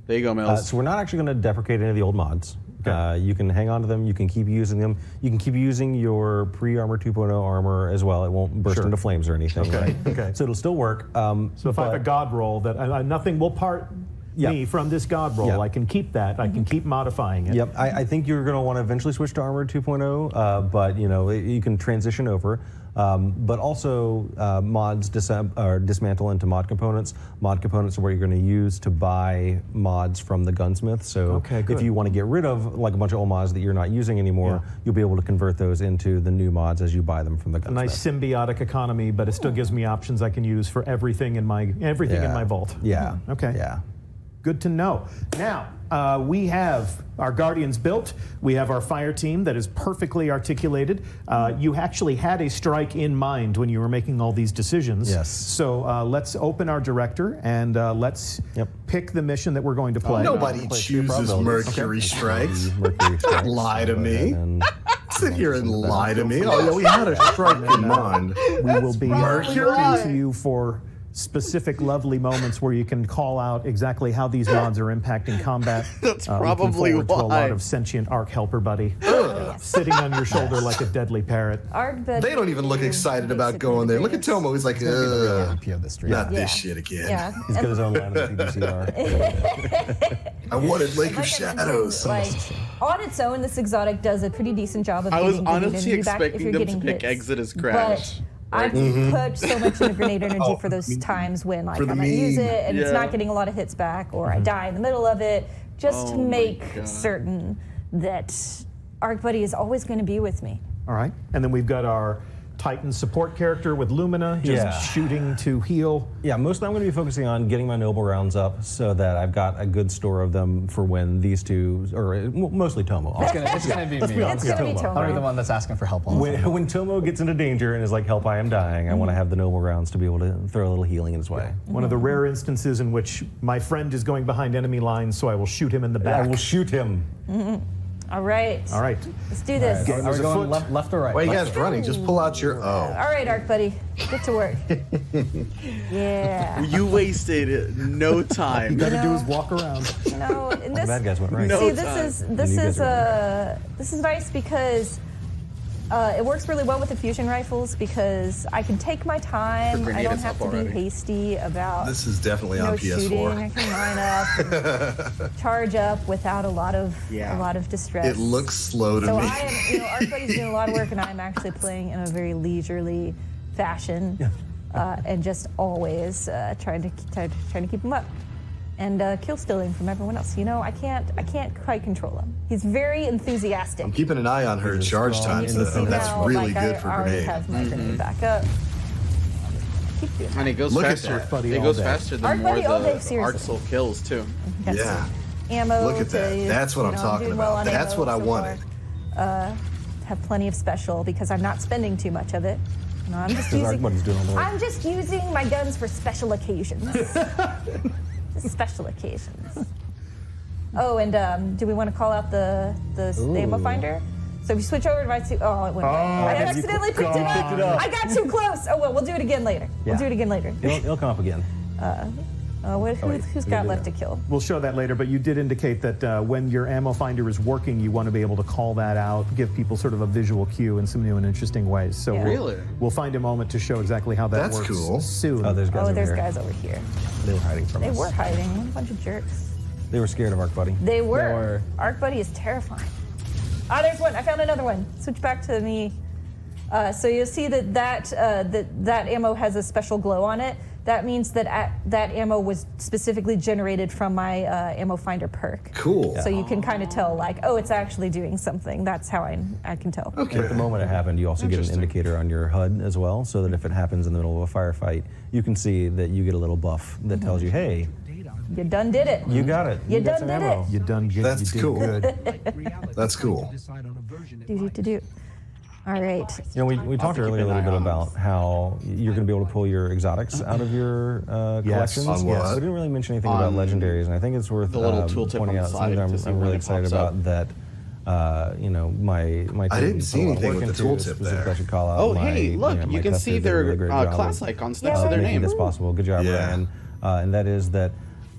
There you go, Mills. So we're not actually going to deprecate any of the old mods. Okay. You can hang on to them. You can keep using them. You can keep using your pre-Armour 2.0 armor as well. It won't burst Sure. into flames or anything. Okay, Right? okay. So it'll still work. So if I have a god roll, that nothing will part me from this god roll. Yeah. I can keep that. I can keep modifying it. Yep, I think you're going to want to eventually switch to Armour 2.0, but you know you can transition over. But also mods dismantle into mod components. Mod components are where you're going to use to buy mods from the gunsmith. So Okay, good. if you want to get rid of like a bunch of old mods that you're not using anymore, Yeah. you'll be able to convert those into the new mods as you buy them from the A gunsmith. nice symbiotic economy, but it still gives me options I can use for everything in my in my vault. Yeah. Okay. Yeah. Good to know. Now, we have our Guardians built. We have our fire team that is perfectly articulated. You actually had a strike in mind when you were making all these decisions. Yes. So let's open our director and let's pick the mission that we're going to play. Nobody chooses Mercury Strikes. Mercury Strikes. Lie to So me. and- Sit here and lie to me. Oh, yeah, we had a strike in mind. We will be Mercury. looking to you for specific lovely moments where you can call out exactly how these mods are impacting combat. That's Looking probably forward to a why. lot of sentient Arc Helper buddy sitting on your shoulder like a deadly parrot. They don't even look excited about going there. Look at Tomo. He's like, The MVP of this stream. not Yeah. this shit again. Yeah. He's got his own line of CDCR. I wanted Lake of Like I mentioned, Shadows. like, on its own, this exotic does a pretty decent job of I was getting grenade honestly energy back if expecting you're them to getting pick hits. Exit as Crash. But I put so much into grenade energy for those times when like For I the might use meme. it and it's Yeah. not getting a lot of hits back, or I die in the middle of it, just to Oh my make God. certain that Arc Buddy is always going to be with me. All right. And then we've got our Titan support character with Lumina, just Yeah. shooting to heal. Yeah, mostly I'm going to be focusing on getting my noble rounds up so that I've got a good store of them for when these two, or mostly Tomo. It's gonna be me. It's gonna be Tomo. I'll be the one that's asking for help all the time. When Tomo gets into danger and is like, help, I am dying, I want to have the noble rounds to be able to throw a little healing in his way. One of the rare instances in which my friend is going behind enemy lines, so I will shoot him in the I back. will shoot him. All right. All right. Let's do this. Game Are is we going afoot. left or right? Why are you Left. guys running? Just pull out your. Oh. All right, Arc Buddy. Get to work. Yeah. You wasted no time. Got to do is walk around. You know, and The this, bad guys went right. No see, time. this is nice because it works really well with the fusion rifles because I can take my time. Your I grenade don't is have up to already. be hasty about This is definitely on shooting. PS4. I can line up, and charge up without a lot of distress. It looks slow to So me. I am, Arc Buddy's doing a lot of work, and I'm actually playing in a very leisurely fashion, and just always trying to keep them up. and kill stealing from everyone else. You know, I can't quite control him. He's very enthusiastic. I'm keeping an eye on her charge times. That's really good for I already grenade. have my grenade back up. Keep doing And it goes Look at faster. that. It goes faster the Arc more Buddy all day, the seriously. Arxel kills too. Got Yeah. some ammo. Look at that. That's what I'm talking doing well about. on That's ammo what I so wanted. far. Have plenty of special because I'm not spending too much of it. No, I'm just Arc Buddy's doing all the work. I'm just using my guns for special occasions. Just special occasions. Oh, and do we want to call out the ammo finder? So if you switch over to my two, oh, it went away. I accidentally picked it up. I got too close. Oh well, we'll do it again later. We'll do it again later. It'll come up again. Who's got left to kill? We'll show that later, but you did indicate that when your ammo finder is working, you want to be able to call that out, give people sort of a visual cue in some new and interesting ways. So Yeah. Really? we'll find a moment to show exactly how that That's works cool. soon. Oh, there's guys over There's here. guys over here. They were hiding from They us. were hiding. What a bunch of jerks. They were scared of Arc Buddy. They They were. were. Arc Buddy is terrifying. Ah, there's one. I found another one. Switch back to me. So you'll see that ammo has a special glow on it. That means that that ammo was specifically generated from my ammo finder perk. Cool. So you can kind of tell, like, oh, it's actually doing something. That's how I can tell. Okay. And at the moment it happened, you also get an indicator on your HUD as well, so that if it happens in the middle of a firefight, you can see that you get a little buff that tells you, hey, You done did it. you got it. You got done some did ammo. it. You done good. That's you did cool. good. That's cool. Do. All right. You know, we talked keep earlier a an little eye bit on about how you're going to be able to pull your exotics out of your collections. On what? We didn't really mention anything about legendaries, and I think it's worth the little tooltip pointing on the out side something to see I'm when really it excited pops about up. that. You know, my I team didn't see put a lot of anything work with the into. tooltip Specifically, there. I should call out Oh, my, hey, look, my you can testers see did a their really great job class of, icons next to their making name. this possible. Good job, Yeah. Ryan. And that is that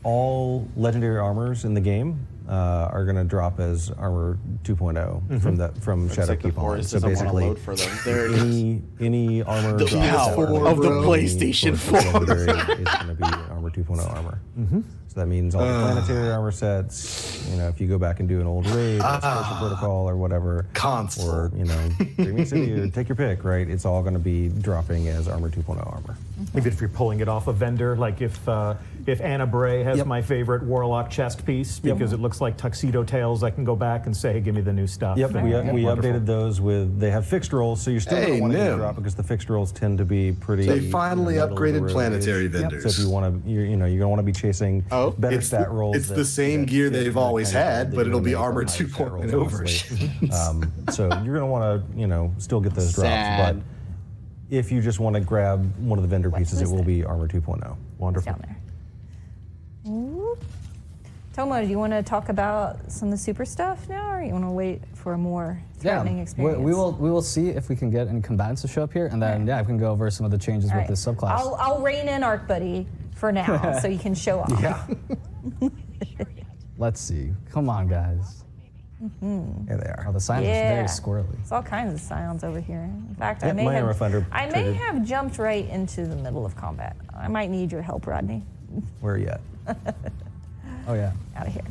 all legendary armors in the game are going to drop as Armor 2.0 from Looks Shadow like the Keep On. forest So doesn't want to basically, load for them. There it is. any armor The drop power that of the any PlayStation source of 4. legendary is going to be Armor 2.0 armor. So that means all the planetary armor sets. You know, if you go back and do an old raid, or Special Protocol, or whatever, Console. or you know, Dreaming City, or take your pick. Right, it's all going to be dropping as Armor 2.0 armor. Even if you're pulling it off a vendor, like if Anna Bray has Yep. my favorite Warlock chest piece because it looks like Tuxedo Tails, I can go back and say, hey, give me the new stuff. Yep, we Wonderful. updated those with, they have fixed rolls, so you're still going Hey, to want to get a Nim. drop because the fixed rolls tend to be pretty. They finally middle of the upgraded road-ish. planetary vendors. So if you want to, you're going to want to be chasing better It's stat the- rolls. it's the same gear they've always had, but it'll be Armor 2.0 version. So you're going to want to, still get those drops, Sad. but if you just want to grab one of the vendor pieces, it who's will that? be Armor 2.0. Wonderful. Down there. Ooh. Tomo, do you want to talk about some of the super stuff now, or you want to wait for a more threatening experience? We will see if we can get any combatants to show up here, and then I can go over some of the changes All with right. this subclass. I'll rein in Arc Buddy for now, so you can show off. Yeah. Let's see. Come on, guys. There they are. Oh, the signs Yeah. are very squirrely. There's all kinds of scions over here. In fact, I Yep, may my Armor Finder have triggered. jumped right into the middle of combat. I might need your help, Rodney. Where are you at? Oh yeah. Out of here.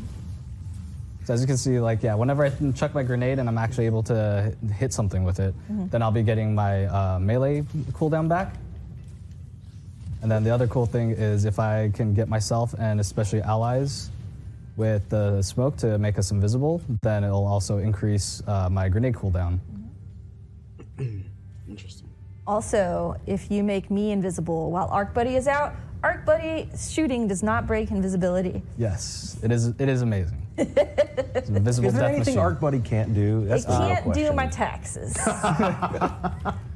So as you can see, whenever I chuck my grenade and I'm actually able to hit something with it, then I'll be getting my melee cooldown back. And then the other cool thing is if I can get myself and especially allies with the smoke to make us invisible, then it'll also increase my grenade cooldown. Interesting. Also, if you make me invisible while Arc Buddy is out, Arc Buddy shooting does not break invisibility. Yes, it is amazing. It's an invisible Is there death anything machine. Arc Buddy can't do? That's It the real can't do question. my taxes.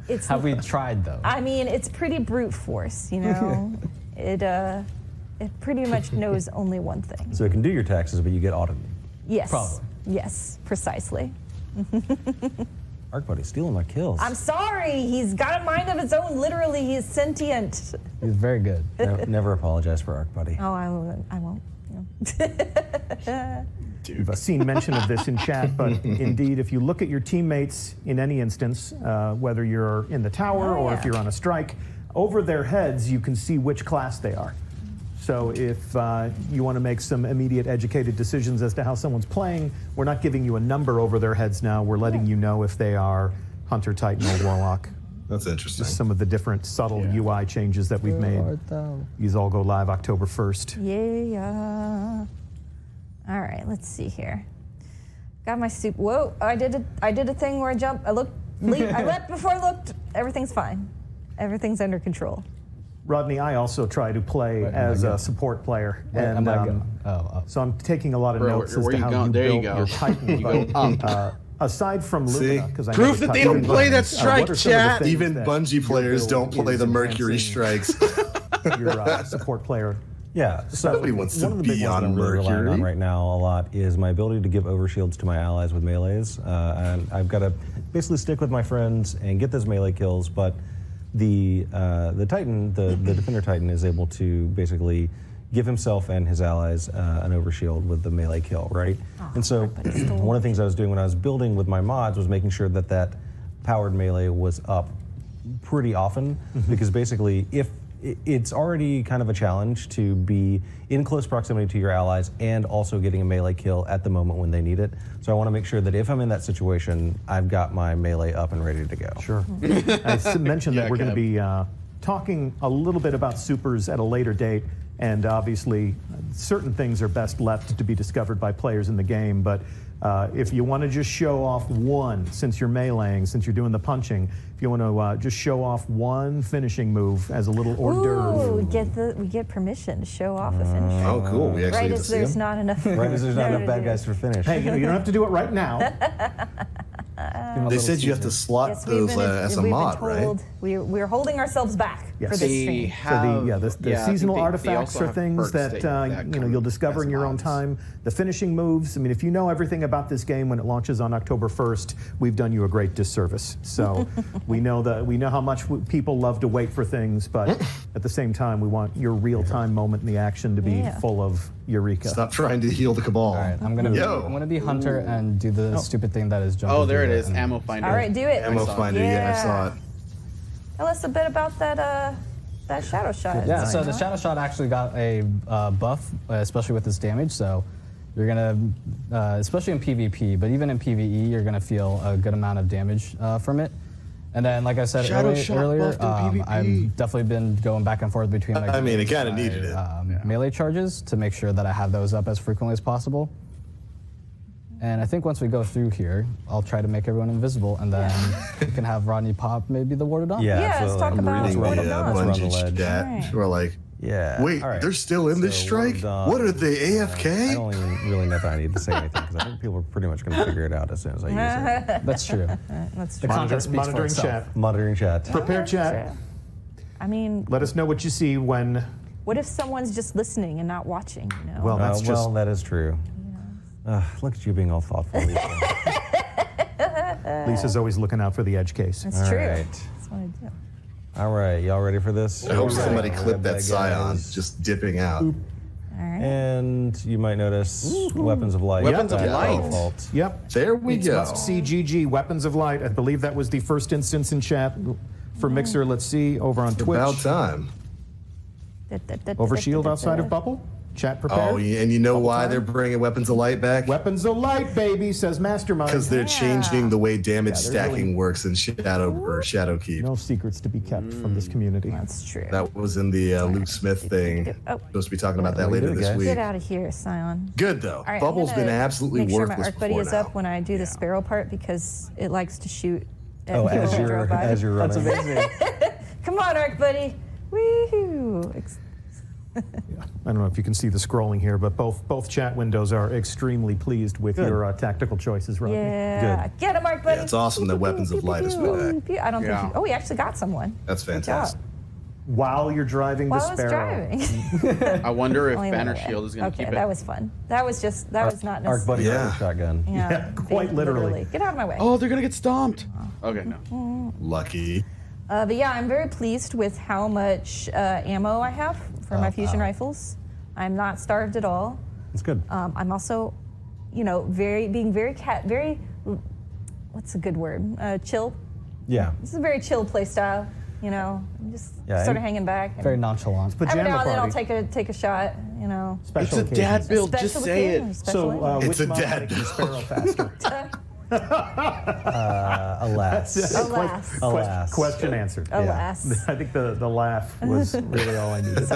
It's Have we tried though? I mean, it's pretty brute force, you know. It pretty much knows only one thing. So it can do your taxes, but you get audited. Yes. Probably. Yes, precisely. Arc Buddy's stealing my kills. I'm sorry. He's got a mind of his own. Literally, he's sentient. He's very good. Never apologize for Arc Buddy. Oh, I won't. I've seen mention of this in chat, but indeed, if you look at your teammates in any instance, whether you're in the tower or if you're on a strike, over their heads you can see which class they are. So if you want to make some immediate educated decisions as to how someone's playing, we're not giving you a number over their heads now. We're letting you know if they are Hunter, Titan, or Warlock. That's interesting. Just some of the different subtle UI changes that we've made. These all go live October 1st. Yeah. All right, let's see here. Got my soup. Whoa! I did a thing where I jumped. I leapt before I looked. Everything's fine. Everything's under control. Rodney, I also try to play as a support player, and so I'm taking a lot of notes as to how you built your Titan. Aside from Lumina, because I proof that they don't play that strike, chat. Even Bungie players don't play the Mercury strikes. Your support player. Yeah, so nobody wants to one of the big be ones on I'm really relying Mercury. on right now a lot is my ability to give overshields to my allies with melees, and I've got to basically stick with my friends and get those melee kills. But the Titan, the Defender Titan, is able to basically give himself and his allies an overshield with the melee kill, right? And so one of the things I was doing when I was building with my mods was making sure that that powered melee was up pretty often, because basically if it's already kind of a challenge to be in close proximity to your allies and also getting a melee kill at the moment when they need it. So I want to make sure that if I'm in that situation, I've got my melee up and ready to go. Sure. I mentioned that we're going to be talking a little bit about supers at a later date, and obviously certain things are best left to be discovered by players in the game, but if you want to just show off one, since you're meleeing, since you're doing the punching, if you want to just show off one finishing move as a little hors d'oeuvre. We get permission to show off a finisher. Oh, cool. We actually Right get to as see there's him? not enough. Right as there's not enough bad guys for finish. Hey, you don't have to do it right now. They said you have to slot Yes, those as a mod, right? We're holding ourselves back Yes. for this stream. The seasonal artifacts also are have things perks that you'll discover in your own time. The finishing moves. I mean, if you know everything about this game when it launches on October 1st, we've done you a great disservice. So we know how much people love to wait for things, but at the same time, we want your real-time moment in the action to be full of eureka. Stop trying to heal the Cabal. All right, I'm gonna be Hunter and do the stupid thing that is jumping. Oh, there it through is. Ammo finder. All right, do it. Ammo finder, yeah, I saw it. Tell us a bit about that shadow shot. Yeah, so the shadow shot actually got a buff, especially with this damage. So you're gonna, especially in PvP, but even in PvE, you're gonna feel a good amount of damage from it. And then, like I said earlier, I've definitely been going back and forth between. I mean, it kind of needed it. Melee charges to make sure that I have those up as frequently as possible. And I think once we go through here, I'll try to make everyone invisible, and then we can have Rodney pop maybe the warded off. Yeah, let's talk about Reading warded the off. Bungie chat, we're like, wait, all right. they're still in this strike? What are they, AFK? I don't even really know that I need to say anything, because I think people are pretty much going to figure it out as soon as I use it. That's true. That's The true. content speaks for Monitoring itself. chat. Monitoring chat. Prepare chat. I mean, Let us know what you see when. what if someone's just listening and not watching? You know. Well, that's just. that is true. Look at you being all thoughtful, Lisa. Lisa's always looking out for the edge case. That's All true. right. That's what I do. All right, y'all ready for this? I hope somebody All clipped right, that Scion just dipping out. All right. And you might notice Weapons of Light. Weapons of by Light. default. Yep. There we It's go. must see GG, Weapons of Light. I believe that was the first instance in chat for Mixer. Let's see, over on Twitch. About time. Overshield outside of Bubble. Chat prepared. Oh, and you know why they're bringing Weapons of Light back? Weapons of Light, baby, says Mastermind. Because they're changing the way damage there's stacking really- works in Shadowkeep. No secrets to be kept from this community. That's true. That was in the Luke Smith thing. Oh. Supposed to be talking about that we later did it, this guys. week. Get out of here, Scion. Good though. All right, Bubble's I'm been gonna absolutely make sure worthless my arc buddy before is now. up when I do the sparrow part because it likes to shoot at Oh, people as that you're drove by. as you're running. That's amazing. Come on, arc buddy. Woohoo! I don't know if you can see the scrolling here, but both chat windows are extremely pleased with your tactical choices, Rodney. Yeah. Get him, arc buddy. Yeah, it's awesome that Weapons of Light is back. I don't think. Yeah. Oh, we actually got someone. That's Good job. fantastic. While you're driving While the I was Sparrow. driving. I wonder if Only Banner one way. Shield is going to Okay, keep it. that was fun. That was just. That was not Arc necessary. Buddy Yeah. shotgun. Yeah, quite literally. Get out of my way. Oh, they're going to get stomped. Okay, no. Lucky. But yeah, I'm very pleased with how much ammo I have for my fusion rifles. I'm not starved at all. That's good. I'm also, being very, what's a good word? Chill. Yeah. This is a very chill play style. I'm just Yeah, sort of and- hanging back. and Very nonchalant. every Pajama now and then I'll party. take a shot. Special It's a occasions. dad build. Just Special say occasion, it. special So, occasion. which It's a mod dad makes the build. Sparrow faster? Alas. Alas. Question answered. Alas. I think the laugh was really all I needed.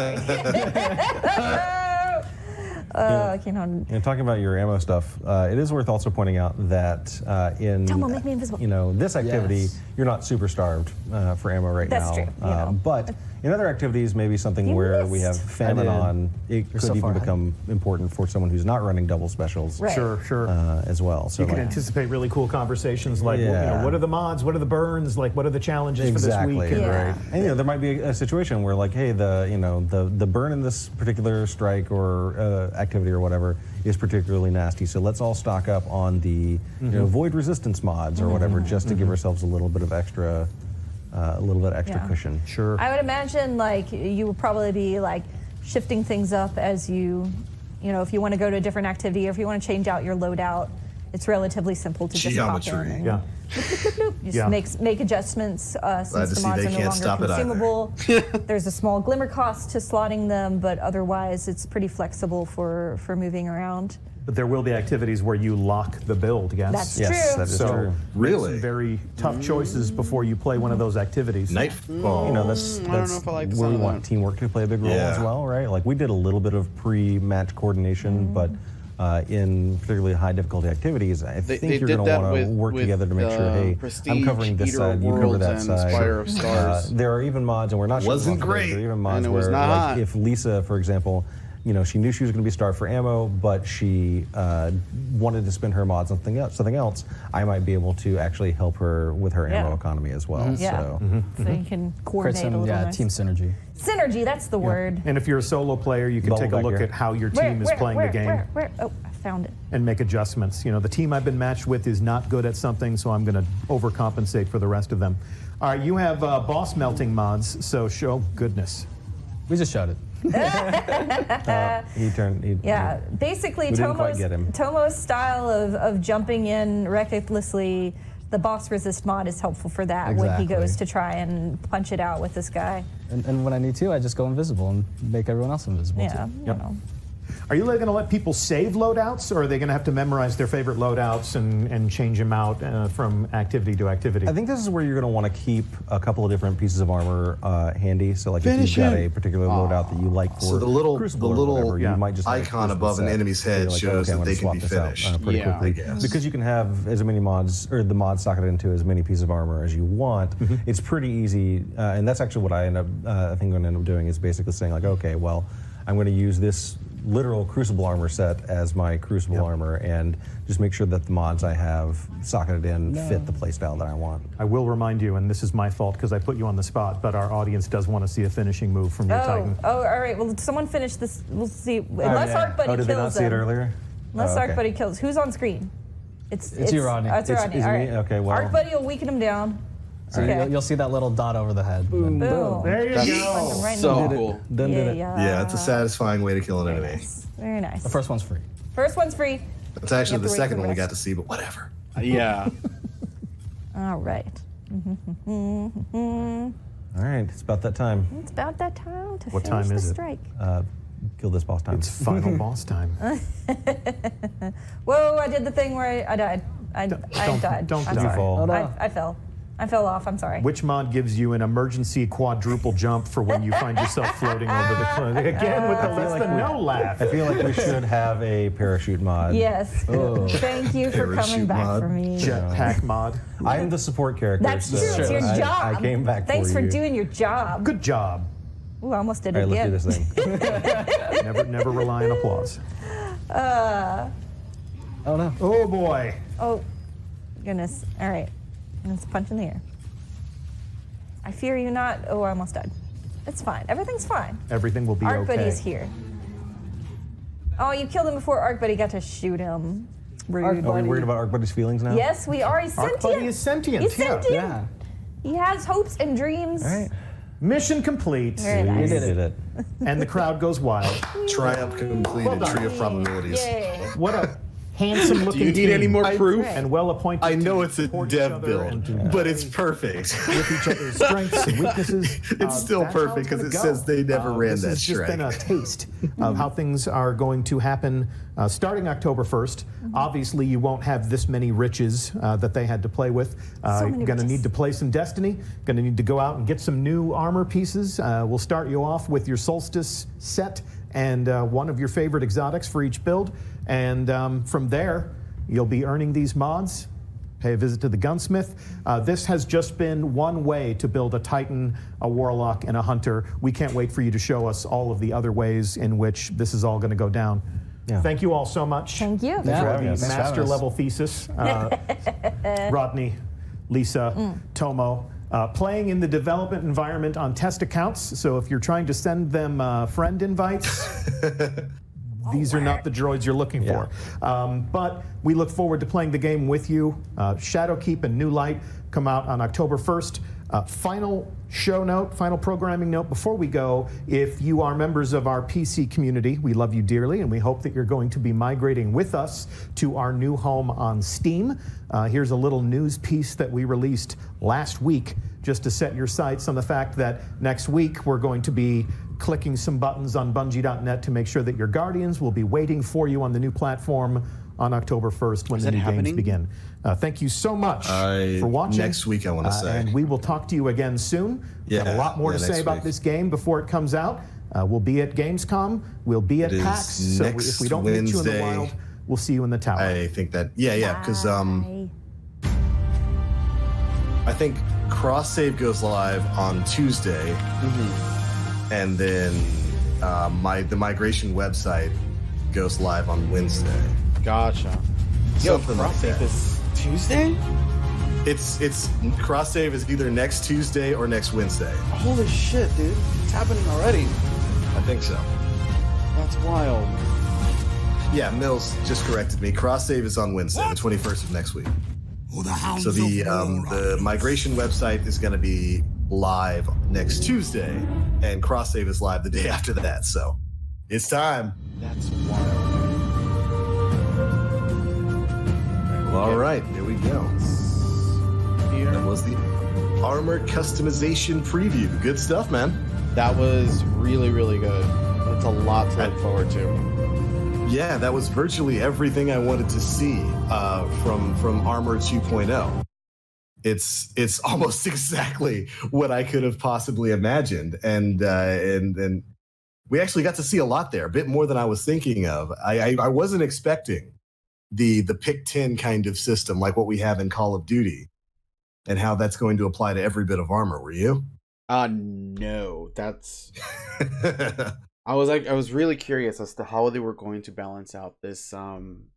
I can't hold Talking about your ammo stuff, it is worth also pointing out that in Tomo, make me invisible. this activity, Yes. you're not super starved for ammo right That's now. true, you know. But in other activities, maybe something You where we have missed. famine I did. on, it could so even far ahead. become important for someone who's not running double specials Right. Sure. as well. So You can like, anticipate really cool conversations like, Yeah. what are the mods? What are the burns? Like, what are the challenges exactly for this week? Yeah. right. And there might be a situation where like, hey, the burn in this particular strike or activity or whatever is particularly nasty. So let's all stock up on the void resistance mods or whatever, just to give ourselves a little bit of extra, Yeah. cushion. Sure. I would imagine like you would probably be like shifting things up as you if you want to go to a different activity or if you want to change out your loadout. It's relatively simple to just pop in. Geometry. And Yeah. Just Yeah. make adjustments Glad since to the see mods they are no can't longer stop it either. consumable. There's a small glimmer cost to slotting them, but otherwise it's pretty flexible for moving around. But there will be activities where you lock the build, yes? That's Yes, true. that is So true. make Really? some very tough choices before you play one of those activities. Nightfall. That's I don't know if I like the where sound we of want that. teamwork to play a big role Yeah. as well, right? Like we did a little bit of pre-match coordination, but in particularly high difficulty activities, I think they you're did going to that want to with- work with, together to make sure, hey, I'm Prestige, covering this Eater side, you cover Worlds, that and side. Spire of Stars. There are even mods, and we're not sure Wasn't about this, great. There are even mods And it was where, not like, hot. if Lisa, for example, she knew she was going to be starved for ammo, but she wanted to spend her mods on something else, I might be able to actually help her with her ammo Yeah. economy as well. Yeah. So. So you can Create coordinate a some, little nice. team synergy. Synergy, that's the word. And if you're a solo player, you can Bubble take a back look here. at how your team is playing the game Where? Oh, I found it. and make adjustments. The team I've been matched with is not good at something, so I'm going to overcompensate for the rest of them. All right, you have boss melting mods, so goodness. We just showed it. Yeah, basically We didn't quite get him. Tomo's style of jumping in recklessly, the boss resist mod is helpful for that when he Exactly. goes to try and punch it out with this guy. And when I need to, I just go invisible and make everyone else invisible Yeah, too. you know. Are you going to let people save loadouts, or are they going to have to memorize their favorite loadouts and change them out from activity to activity? I think this is where you're going to want to keep a couple of different pieces of armor handy. So, like Finish if you've got him. a particular loadout that you like for So the little Crucible or whatever, yeah, you might just have a icon Crucible above an set. enemy's So you're head like, shows okay, I'm that gonna they can swap be this out, finished. pretty Yeah. quickly. I guess. Because you can have as many mods or the mods socket into as many pieces of armor as you want. It's pretty easy, and that's actually what I end up. I think I'm going to end up doing is basically saying like, okay, well, I'm going to use this literal Crucible armor set as my Crucible armor, and just make sure that the mods I have socketed in fit the playstyle that I want. I will remind you, and this is my fault because I put you on the spot, but our audience does want to see a finishing move from your Titan. Oh, all right. Well, someone finish this. We'll see. Unless Arc Buddy Oh, did kills they not see it them. earlier? Unless Oh, Arc okay. Buddy kills. Who's on screen? It's you, Rodney. Oh, it's It's- Rodney. is it All me? right. Okay, well- Arc Buddy will weaken him down. So Okay. you'll see that little dot over the head. Boom. There you Punch go. him right in So the- cool. Done did it. Yeah, it's a satisfying way to kill an Very enemy. nice. Very nice. The first one's free. First one's free. That's actually You have the to wait second for one we the got to rest. see, but whatever. Yeah. All right. All right, it's about that time. It's about that time to What finish time the is it? strike. Kill this boss time. It's final boss time. Whoa! I did the thing where I died. I died. don't I'm die. sorry. fall. Oh, no. I fell. I fell off. I'm sorry. Which mod gives you an emergency quadruple jump for when you find yourself floating over the cliff? Again, with the no laugh. I feel like we should have a parachute mod. Yes. Oh. Thank you for coming Parachute back mod. for me. Jetpack mod. I am the support character. That's so true. It's your I- job. I came back Thanks for for you. doing your job. Good job. Ooh, I almost did All it right, again. let's do this thing. Never rely on applause. Oh no. Oh boy. Oh, goodness. All right. Let's punch in the air. I fear you not. Oh, I almost died. It's fine. Everything's fine. Everything will be Arc okay. Buddy's here. Oh, you killed him before Arc Buddy got to shoot him. Rude. Are we worried about Arc Buddy's feelings now? Yes, we are. He's Arc sentient. Buddy is sentient. He's yeah. sentient. Yeah. He has hopes and dreams. All right. Mission complete. Very We nice. did it. And the crowd goes wild. Triumph completed. Tree of probabilities. Yay. What a handsome Do looking you need any more proof? and well appointed. I know to it's a support each dev other build, and to but it's play perfect. with each other's strengths and weaknesses. It's still That's how perfect it's because gonna it go. says they never ran this that has just been a strike. taste of how things are going to happen starting October 1st. Obviously, you won't have this many riches that they had to play with. So many You're going to riches. need to play some Destiny. Going to need to go out and get some new armor pieces. We'll start you off with your Solstice set and one of your favorite exotics for each build. And from there, you'll be earning these mods. Pay a visit to the gunsmith. This has just been one way to build a Titan, a Warlock, and a Hunter. We can't wait for you to show us all of the other ways in which this is all going to go down. Yeah. Thank you all so much. Thank you. for the having us. Thanks for having master us. level thesis. Rodney, Lisa, Tomo. Playing in the development environment on test accounts. So if you're trying to send them friend invites, these are not the droids you're looking for. But we look forward to playing the game with you. Shadowkeep and New Light come out on October 1st. Final show note, final programming note before we go. If you are members of our PC community, we love you dearly, and we hope that you're going to be migrating with us to our new home on Steam. Here's a little news piece that we released last week just to set your sights on the fact that next week we're going to be clicking some buttons on Bungie.net to make sure that your Guardians will be waiting for you on the new platform on October 1st when the new games begin. Thank you so much for watching. Next week, I want to say. And we will talk to you again soon. We've got a lot more to say about this game before it comes out. We'll be at Gamescom. We'll be at It is PAX. So if next we don't meet you in the Wednesday. wild, we'll see you in the tower. I think that, because Bye. I think cross save goes live on Tuesday, and then the migration website goes live on Wednesday. Gotcha. Yo, Something like cross save that. is Tuesday? It's cross save is either next Tuesday or next Wednesday. Holy shit, dude. It's happening already. I think so. That's wild. Yeah, Mills just corrected me. Cross save is on Wednesday, the 21st of next week. So the migration website is going to be live next Tuesday, and cross save is live the day after that. So it's time. That's wild. All right, here we go. Here. That was the Armour customization preview. Good stuff, man. That was really, really good. That's a lot to look forward to. Yeah, that was virtually everything I wanted to see from Armour 2.0. It's almost exactly what I could have possibly imagined, and we actually got to see a lot there, a bit more than I was thinking of. I wasn't expecting the pick 10 kind of system like what we have in Call of Duty, and how that's going to apply to every bit of armor. Were you? No, that's. I was really curious as to how they were going to balance out this, kind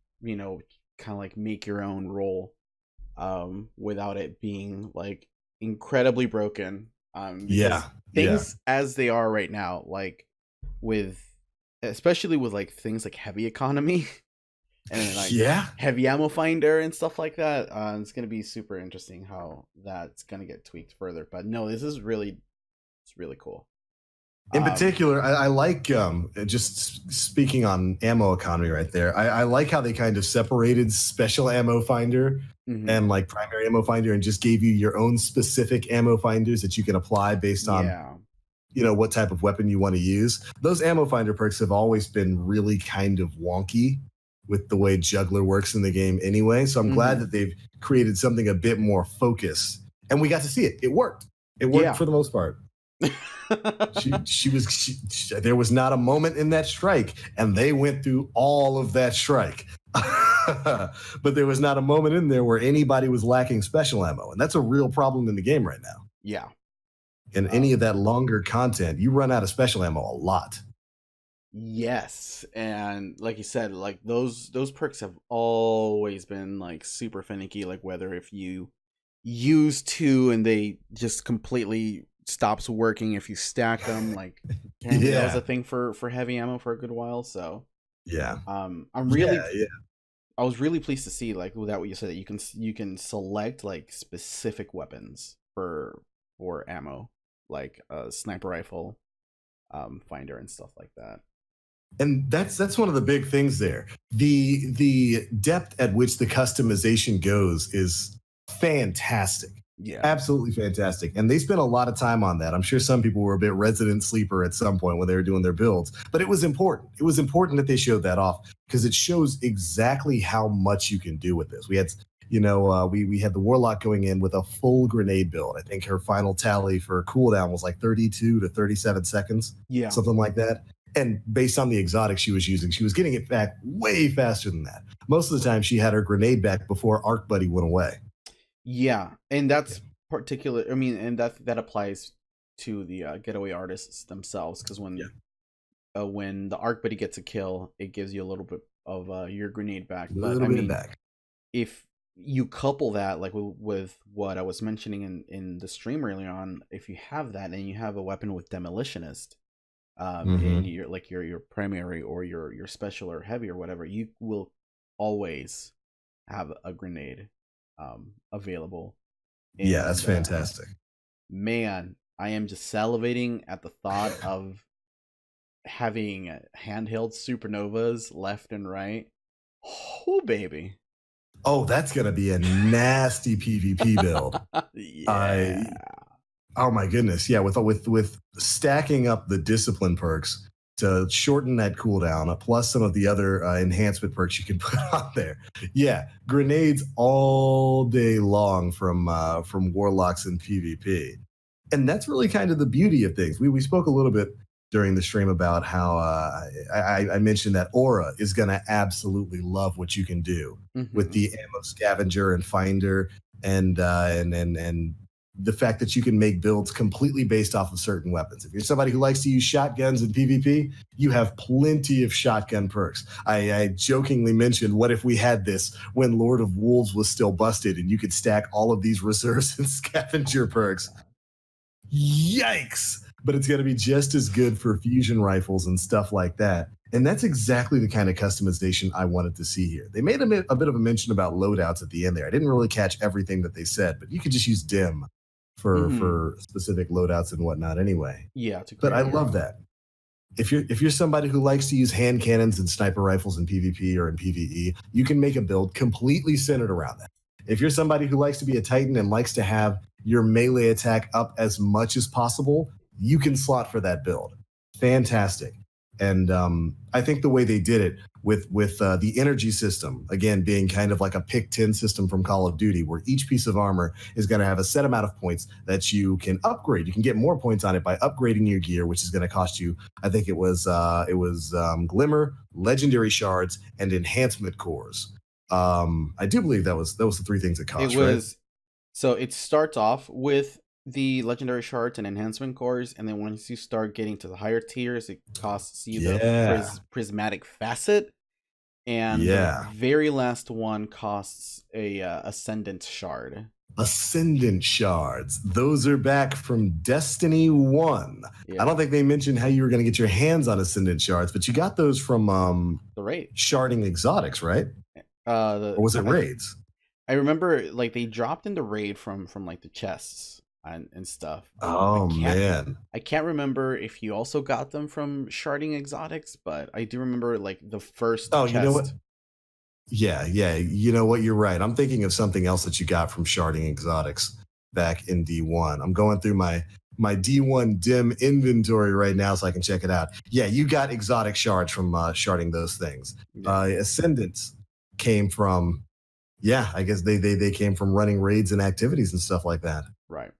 of like make your own role, without it being like incredibly broken. Because things as they are right now, like especially with like things like heavy economy and like heavy ammo finder and stuff like that. It's gonna be super interesting how that's gonna get tweaked further. But no, it's really cool. In particular, I like, just speaking on ammo economy right there, I like how they kind of separated special ammo finder and like primary ammo finder and just gave you your own specific ammo finders that you can apply based on, what type of weapon you want to use. Those ammo finder perks have always been really kind of wonky with the way Juggler works in the game anyway. So I'm glad that they've created something a bit more focused. And we got to see it. It worked. It worked for the most part. There was not a moment in that strike, and they went through all of that strike. But there was not a moment in there where anybody was lacking special ammo, and that's a real problem in the game right now. Yeah. In any of that longer content, you run out of special ammo a lot. Yes, and like you said, like those perks have always been like super finicky, like whether if you use two and they just completely stops working if you stack them, like that was a thing for heavy ammo for a good while. So I was really pleased to see like that what you said, that you can select like specific weapons for ammo, like a sniper rifle finder and stuff like that. And that's one of the big things there. The depth at which the customization goes is fantastic. Yeah. Absolutely fantastic. And they spent a lot of time on that. I'm sure some people were a bit resident sleeper at some point when they were doing their builds, but it was important. It was important that they showed that off because it shows exactly how much you can do with this. We had, we had the Warlock going in with a full grenade build. I think her final tally for cooldown was like 32 to 37 seconds, Yeah. something like that. And based on the exotic she was using, she was getting it back way faster than that. Most of the time, she had her grenade back before Arc Buddy went away. Yeah, and that's particular. I mean, and that applies to the getaway artists themselves, because when the Arc Buddy gets a kill, it gives you a little bit of your grenade back. But I mean, if you couple that like with what I was mentioning in the stream earlier on, if you have that and you have a weapon with Demolitionist, in your primary or your special or heavy or whatever, you will always have a grenade available. And, yeah, that's fantastic. Man, I am just salivating at the thought of having handheld supernovas left and right. Oh baby. Oh, that's gonna be a nasty PvP build. Yeah. Oh my goodness, yeah. With stacking up the discipline perks to shorten that cooldown, plus some of the other enhancement perks you can put on there. Yeah, grenades all day long from Warlocks in PvP, and that's really kind of the beauty of things. We spoke a little bit during the stream about how I mentioned that Aura is going to absolutely love what you can do with the ammo scavenger and finder, and the fact that you can make builds completely based off of certain weapons. If you're somebody who likes to use shotguns in PvP, you have plenty of shotgun perks. I jokingly mentioned, what if we had this when Lord of Wolves was still busted and you could stack all of these reserves and scavenger perks? Yikes! But it's going to be just as good for fusion rifles and stuff like that. And that's exactly the kind of customization I wanted to see here. They made a bit of a mention about loadouts at the end there. I didn't really catch everything that they said, but you could just use dim for specific loadouts and whatnot anyway. Yeah, but I love that. If you're somebody who likes to use hand cannons and sniper rifles in PvP or in PvE, you can make a build completely centered around that. If you're somebody who likes to be a Titan and likes to have your melee attack up as much as possible, you can slot for that build. Fantastic. And I think the way they did it with the energy system, again, being kind of like a pick 10 system from Call of Duty, where each piece of armor is going to have a set amount of points that you can upgrade. You can get more points on it by upgrading your gear, which is going to cost you, I think it was Glimmer, Legendary Shards, and Enhancement Cores. I do believe that was the three things it cost, right? So it starts off with the Legendary Shards and Enhancement Cores, and then once you start getting to the higher tiers, it costs you the Prismatic Facet, and the very last one costs a Ascendant Shard. Ascendant Shards. Those are back from Destiny 1. Yeah. I don't think they mentioned how you were going to get your hands on Ascendant Shards, but you got those from the raid. Sharding Exotics, right? Or was it raids? I remember like they dropped in the raid from like the chests and stuff. Oh man, I can't remember if you also got them from Sharding Exotics, but I do remember like the first chest. You know what? Yeah, you know what? You're right. I'm thinking of something else that you got from Sharding Exotics back in D1. I'm going through my D1 dim inventory right now so I can check it out. Yeah, you got exotic shards from sharding those things. Ascendants came from, I guess they came from running raids and activities and stuff like that. Right.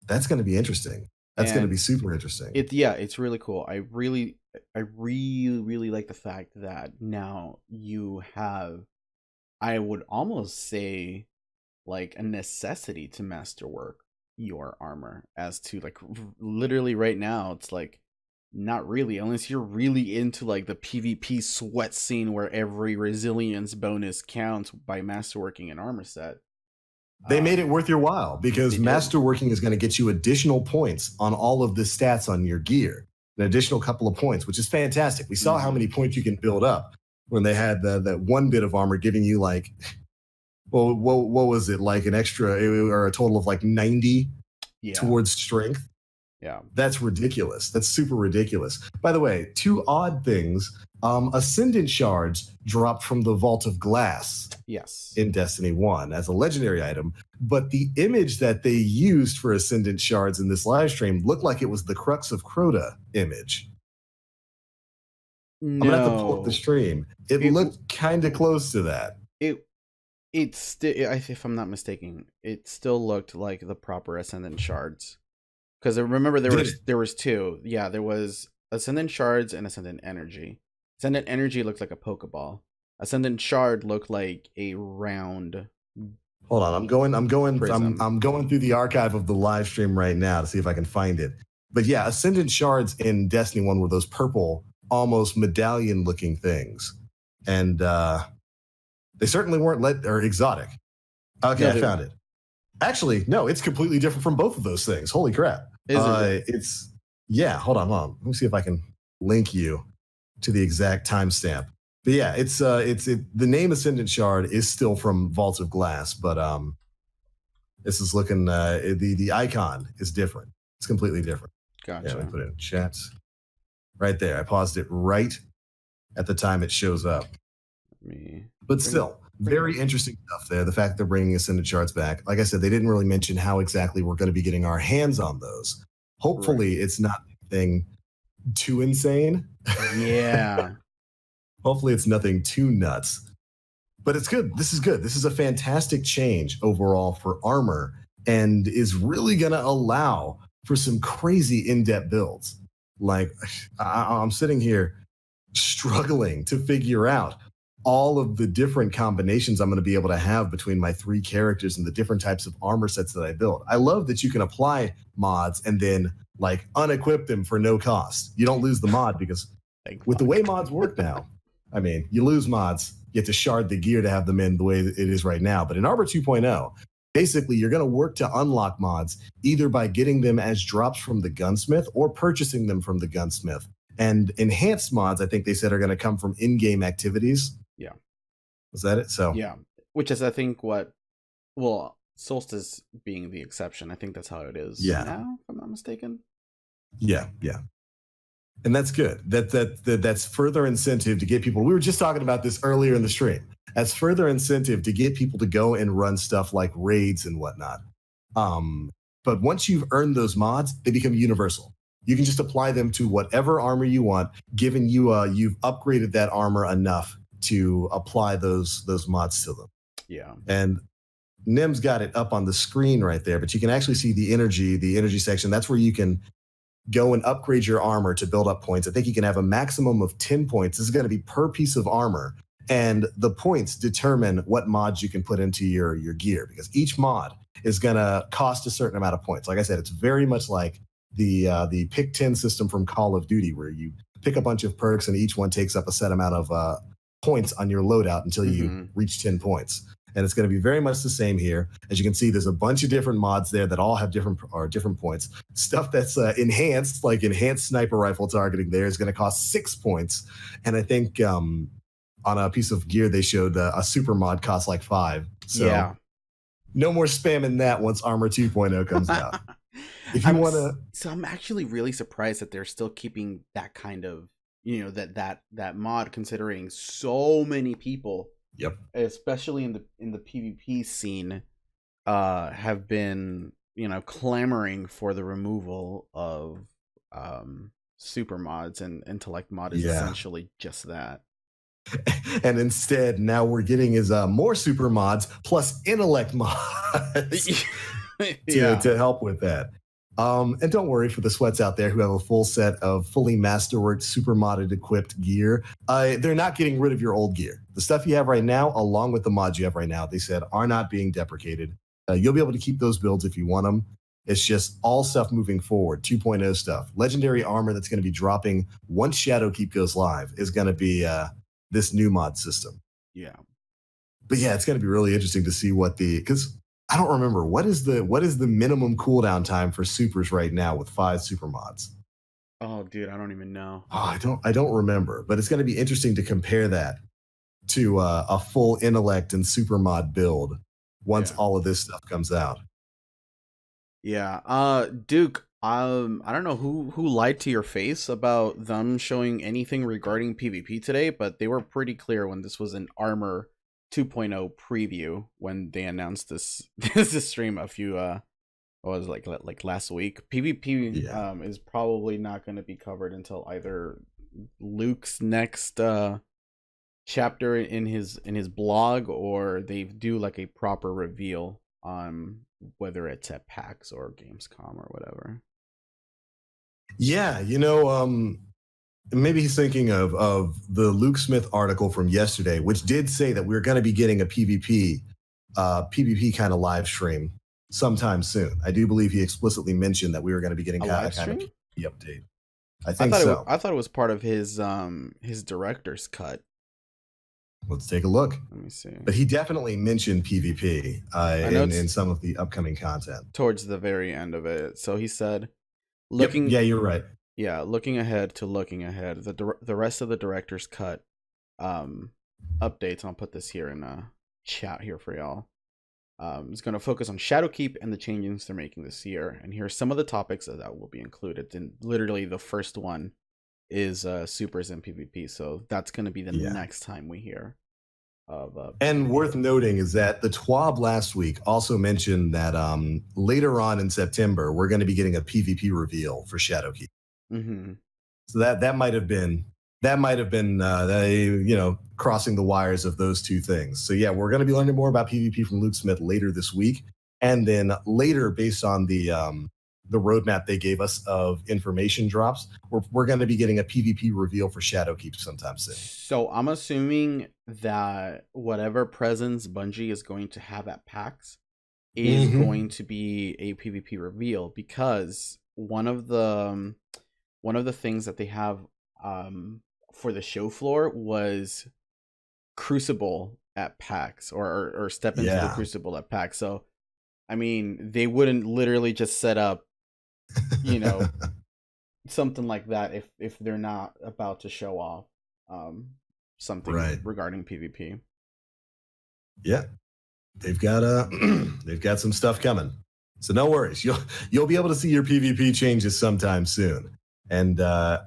That's going to be interesting. That's going to be super interesting. It's really cool. I really like the fact that now you have, I would almost say, like a necessity to masterwork your armor, as to like literally right now it's like not really, unless you're really into like the PvP sweat scene where every resilience bonus counts by masterworking an armor set. They made it worth your while because masterworking is going to get you additional points on all of the stats on your gear, an additional couple of points, which is fantastic. We saw how many points you can build up when they had that one bit of armor giving you like, well, what was it, like an extra or a total of like 90 towards strength? Yeah. That's ridiculous. That's super ridiculous. By the way, two odd things. Ascendant shards dropped from the Vault of Glass Yes. in Destiny 1 as a legendary item, but the image that they used for Ascendant shards in this live stream looked like it was the Crux of Crota image. No. I'm gonna have to pull up the stream. It looked kind of close to that. It's still, if I'm not mistaken, it still looked like the proper Ascendant shards. Because I remember there was two. Yeah, there was Ascendant shards and Ascendant energy. Ascendant energy looked like a Pokeball. Ascendant shard looked like a round. Hold on, I'm going through the archive of the live stream right now to see if I can find it. But yeah, Ascendant shards in Destiny 1 were those purple, almost medallion-looking things, and they certainly weren't exotic. Okay, yeah, I found it. Actually, no, it's completely different from both of those things. Holy crap! It's hold on. Let me see if I can link you to the exact timestamp. But yeah, the name Ascendant Shard is still from Vault of Glass, but this is looking the icon is different. It's completely different. Gotcha. Yeah, let me put it in chats. Right there. I paused it right at the time it shows up. But still, very interesting stuff there. The fact they're bringing Ascendant Shards back. Like I said, they didn't really mention how exactly we're going to be getting our hands on those. Hopefully, it's not anything too insane. Yeah. Hopefully, it's nothing too nuts. But it's good. This is good. This is a fantastic change overall for Armour and is really going to allow for some crazy in-depth builds. Like, I'm sitting here struggling to figure out all of the different combinations I'm going to be able to have between my three characters and the different types of armor sets that I build. I love that you can apply mods and then like unequip them for no cost. You don't lose the mod because with the way mods work now, I mean, you lose mods, you have to shard the gear to have them in the way that it is right now. But in Armour 2.0, basically you're going to work to unlock mods either by getting them as drops from the gunsmith or purchasing them from the gunsmith. And enhanced mods, I think they said, are going to come from in-game activities. Yeah. Was that it? So yeah, which is I think Solstice being the exception. I think that's how it is now, if I'm not mistaken. Yeah. And that's good. That's further incentive to get people. We were just talking about this earlier in the stream. That's further incentive to get people to go and run stuff like raids and whatnot. But once you've earned those mods, they become universal. You can just apply them to whatever armor you want, given you've upgraded that armor enough to apply those mods to them. Yeah. And Nem's got it up on the screen right there, but you can actually see the energy section. That's where you can go and upgrade your armor to build up points. I think you can have a maximum of 10 points. This is going to be per piece of armor. And the points determine what mods you can put into your gear, because each mod is going to cost a certain amount of points. Like I said, it's very much like the pick 10 system from Call of Duty, where you pick a bunch of perks and each one takes up a set amount of points on your loadout until you reach 10 points. And it's going to be very much the same here. As you can see, there's a bunch of different mods there that all have different points. Stuff that's enhanced, like enhanced sniper rifle targeting there, is going to cost 6 points. And I think on a piece of gear they showed a super mod costs like 5. So no more spamming that once Armour 2.0 comes out. If you want to, so I'm actually really surprised that they're still keeping that kind of, that mod, considering so many people, especially in the PvP scene, have been clamoring for the removal of super mods, and intellect mod is essentially just that. And instead, now we're getting is more super mods plus intellect mods to help with that. And don't worry for the sweats out there who have a full set of fully masterworked, super modded equipped gear. They're not getting rid of your old gear. The stuff you have right now, along with the mods you have right now, they said are not being deprecated. You'll be able to keep those builds if you want them. It's just all stuff moving forward, 2.0 stuff. Legendary armor that's going to be dropping once Shadowkeep goes live is going to be this new mod system. Yeah. But yeah, it's going to be really interesting to see because I don't remember what is the minimum cooldown time for supers right now with 5 super mods. Oh, dude, I don't even know. Oh, I don't remember, but it's going to be interesting to compare that to a full intellect and super mod build once all of this stuff comes out. Yeah. Duke, I don't know who lied to your face about them showing anything regarding PvP today, but they were pretty clear when this was an Armour 2.0 preview when they announced this this stream a few what was it, like last week. PvP is probably not going to be covered until either Luke's next chapter in his blog, or they do like a proper reveal on whether it's at PAX or Gamescom or whatever. Yeah, maybe he's thinking of the Luke Smith article from yesterday, which did say that we're going to be getting a PvP kind of live stream sometime soon. I do believe he explicitly mentioned that we were going to be getting kind of PvP update. I thought it was part of his director's cut. Let's take a look. Let me see. But he definitely mentioned PvP in some of the upcoming content towards the very end of it. So he said, yeah, you're right. Yeah, looking ahead. The rest of the director's cut updates. I'll put this here in a chat here for y'all. Is going to focus on Shadowkeep and the changes they're making this year. And here's some of the topics that will be included. And literally the first one is supers and PvP. So that's going to be the next time we hear of. And worth noting is that the TWAB last week also mentioned that later on in September we're going to be getting a PvP reveal for Shadowkeep. Mm-hmm. So that might have been crossing the wires of those two things. So yeah, we're going to be learning more about PvP from Luke Smith later this week, and then later, based on the roadmap they gave us of information drops, we're going to be getting a PvP reveal for Shadowkeep sometime soon. So I'm assuming that whatever presence Bungie is going to have at PAX is going to be a PvP reveal, because one of the things that they have for the show floor was Crucible at PAX, or step into the Crucible at PAX. So I mean, they wouldn't literally just set up something like that if they're not about to show off something regarding PvP. Yeah, they've got some stuff coming, so no worries. You'll be able to see your PvP changes sometime soon. And I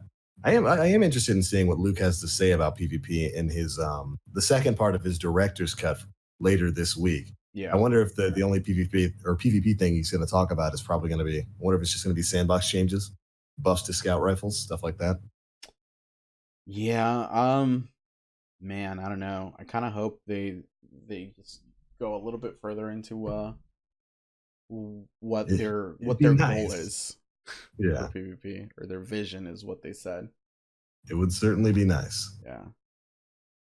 am interested in seeing what Luke has to say about PvP in his the second part of his director's cut later this week. Yeah, I wonder if the only PvP thing he's going to talk about is probably going to be. I wonder if it's just going to be sandbox changes, buffs to scout rifles, stuff like that. Yeah. Man, I don't know. I kind of hope they just go a little bit further into what their goal is. Yeah, for PvP, or their vision is what they said. It would certainly be nice. Yeah.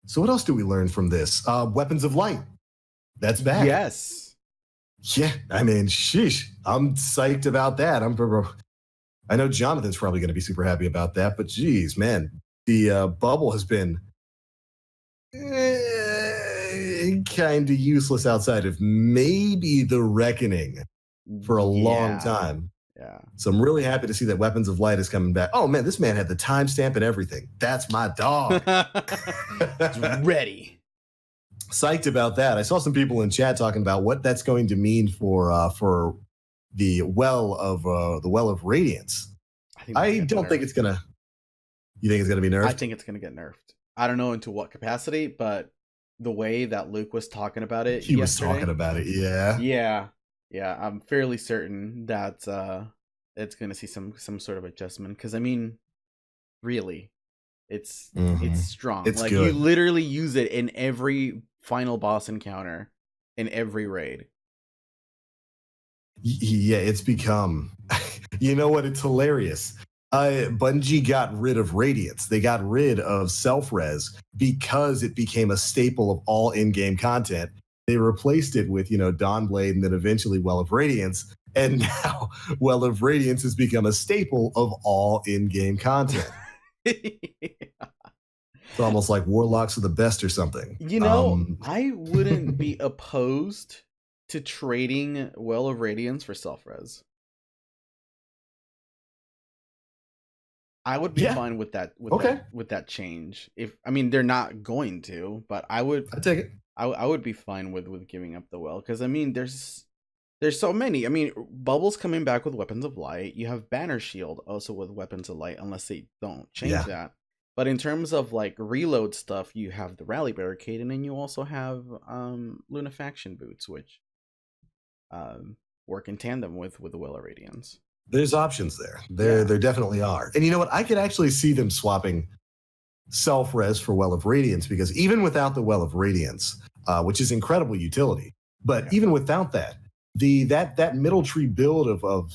So what else do we learn from this? Weapons of Light. That's back. Yes. Yeah. I mean, sheesh. I'm psyched about that. I know Jonathan's probably going to be super happy about that, but geez, man, the bubble has been kind of useless outside of maybe the Reckoning for a long time. Yeah. So I'm really happy to see that Weapons of Light is coming back. Oh man, this man had the timestamp and everything. That's my dog. It's ready. Psyched about that. I saw some people in chat talking about what that's going to mean for the well of Radiance. I don't think it's gonna. You think it's gonna be nerfed? I think it's gonna get nerfed. I don't know into what capacity, but the way that Luke was talking about it, he was talking about it. Yeah, I'm fairly certain that it's going to see some sort of adjustment, because I mean, really, it's strong. It's like good. You literally use it in every final boss encounter, in every raid. Yeah, it's become. You know what? It's hilarious. Bungie got rid of Radiance. They got rid of self-res because it became a staple of all in-game content. They replaced it with, Dawnblade and then eventually Well of Radiance. And now Well of Radiance has become a staple of all in-game content. It's almost like Warlocks are the best or something. I wouldn't be opposed to trading Well of Radiance for self-res. I would be fine with that. With that change. They're not going to, but I would. I take it. I would be fine with giving up the well, because I mean, there's There's so many. I mean, Bubble's coming back with Weapons of Light. You have Banner Shield also with Weapons of Light, unless they don't change that. But in terms of like reload stuff, you have the Rally Barricade, and then you also have Lunafaction Boots, which work in tandem with the Will of Radiance. There's options there. There definitely are. And you know what? I could actually see them swapping self-res for Well of Radiance, because even without the Well of Radiance, which is incredible utility, but even without that, that middle tree build of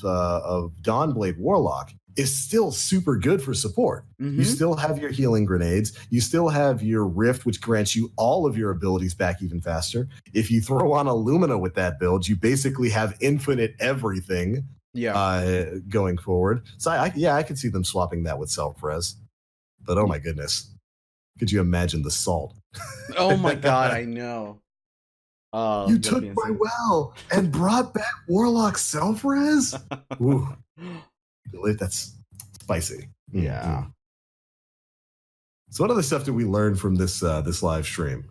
Dawnblade Warlock is still super good for support. You still have your healing grenades. You still have your Rift, which grants you all of your abilities back even faster. If you throw on a Lumina with that build, you basically have infinite everything going forward. So I could see them swapping that with self-res. But oh my goodness, could you imagine the salt? Oh my god, I know. You took my well and brought back Warlock self-res? Ooh, that's spicy. Yeah. So what other stuff did we learn from this live stream?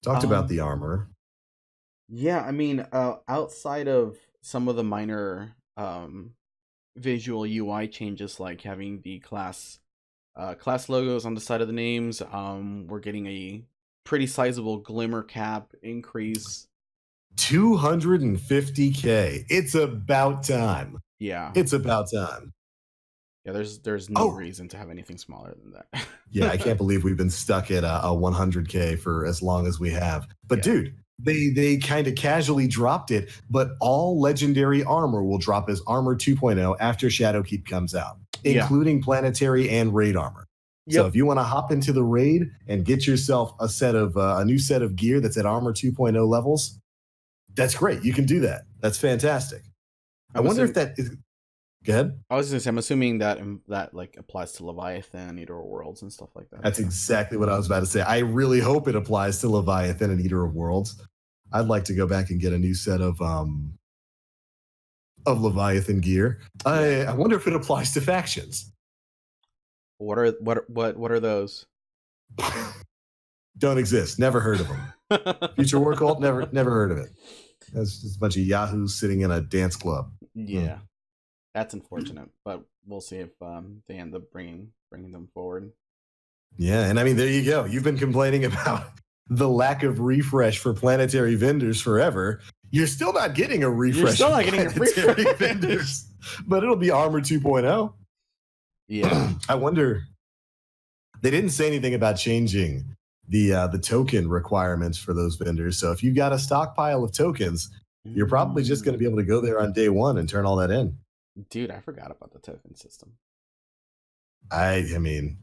Talked about the armor. Yeah, I mean, outside of some of the minor visual UI changes, like having the class logos on the side of the names, we're getting a pretty sizable glimmer cap increase. 250K. It's about time. Yeah. It's about time. Yeah, there's no reason to have anything smaller than that. Yeah, I can't believe we've been stuck at a 100K for as long as we have. But dude, they kind of casually dropped it, but all legendary armor will drop as Armor 2.0 after Shadowkeep comes out, including planetary and raid armor. So if you want to hop into the raid and get yourself a new set of gear that's at Armor 2.0 levels, that's great. You can do that. That's fantastic. I wonder if that is. Go ahead. I was going to say, I'm assuming that like applies to Leviathan, Eater of Worlds, and stuff like that. That's exactly what I was about to say. I really hope it applies to Leviathan and Eater of Worlds. I'd like to go back and get a new set of Leviathan gear. I wonder if it applies to factions. What are those? Don't exist. Never heard of them. Future War Cult. Never heard of it. That's just a bunch of yahoos sitting in a dance club. Yeah, that's unfortunate, but we'll see if they end up bringing them forward. Yeah, and I mean, there you go. You've been complaining about the lack of refresh for planetary vendors forever. You're still not getting a refresh. You're still not getting a refresh. vendors, but it'll be Armor 2.0. Yeah. I wonder. They didn't say anything about changing the token requirements for those vendors. So if you've got a stockpile of tokens, you're probably just going to be able to go there on day one and turn all that in. Dude, I forgot about the token system. I mean,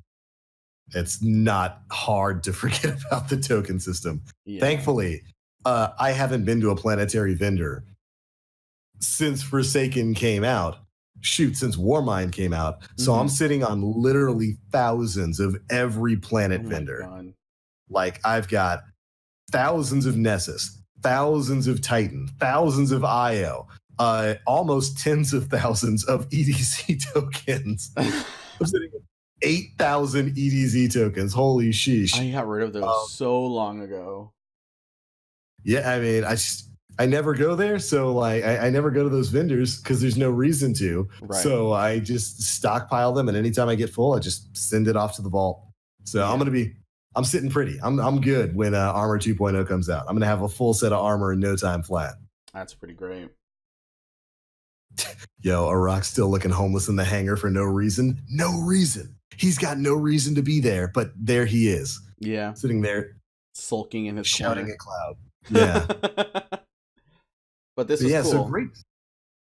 it's not hard to forget about the token system. Yeah. Thankfully, I haven't been to a planetary vendor since Forsaken came out. Since Warmind came out. So I'm sitting on literally thousands of every planet vendor. God. Like I've got thousands of Nessus, thousands of Titan, thousands of IO, almost tens of thousands of EDZ tokens. I'm sitting at 8,000 EDZ tokens. Holy sheesh. I got rid of those so long ago. Yeah, I mean, I never go there, so like I never go to those vendors because there's no reason to. Right. So I just stockpile them, and anytime I get full, I just send it off to the vault. So I'm sitting pretty. I'm good when Armor 2.0 comes out. I'm gonna have a full set of armor in no time flat. That's pretty great. Yo, Arak's still looking homeless in the hangar for no reason. No reason. He's got no reason to be there, but there he is. Yeah, sitting there, sulking in his shouting corner. at Cloud. Yeah. But this is cool. So great.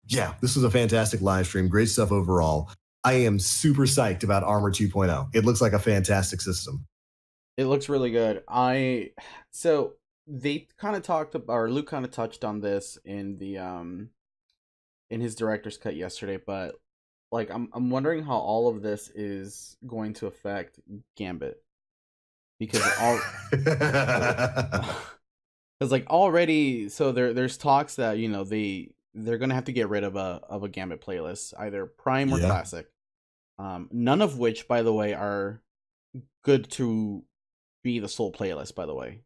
Yeah, this was a fantastic live stream. Great stuff overall. I am super psyched about Armor 2.0. It looks like a fantastic system. It looks really good. So they kind of talked about, or Luke kind of touched on this in the in his director's cut yesterday, but like I'm wondering how all of this is going to affect Gambit, because because like already, so there's talks that they're gonna have to get rid of a Gambit playlist, either Prime or Classic. None of which, by the way, are good to be the sole playlist. By the way,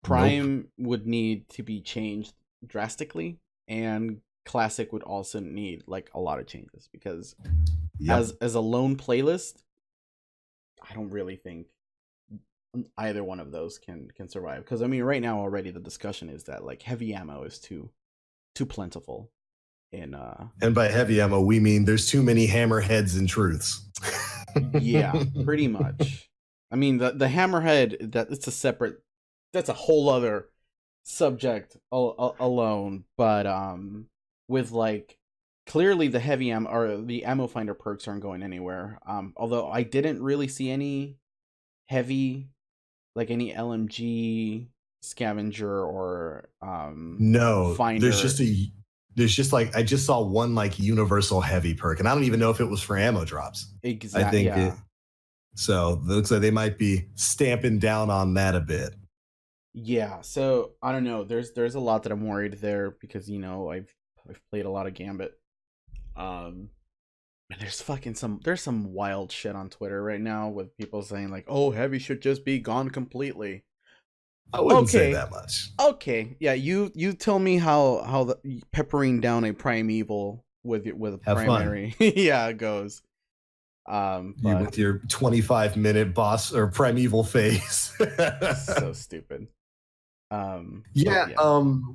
Prime would need to be changed drastically and classic would also need like a lot of changes because Yep. as a lone playlist, I don't really think either one of those can survive. Because I mean, right now already the discussion is that like heavy ammo is too plentiful. And by heavy ammo, we mean there's too many hammerheads and truths. Yeah, pretty much. I mean, the hammerhead, that's a whole other subject alone. But with like clearly the heavy ammo or the ammo finder perks aren't going anywhere. Although I didn't really see any heavy, like any LMG scavenger or No, finder. there's just like I just saw one like universal heavy perk, and I don't even know if it was for ammo drops. Exactly. I think yeah. So it looks like they might be stamping down on that a bit. Yeah, so I don't know. There's a lot that I'm worried there because I've played a lot of Gambit. And there's some wild shit on Twitter right now with people saying like, "Oh, heavy should just be gone completely." I wouldn't say that much. Okay, yeah, you tell me how the peppering down a primeval with a Have primary yeah goes. You with your 25-minute boss or primeval phase. So stupid. Yeah.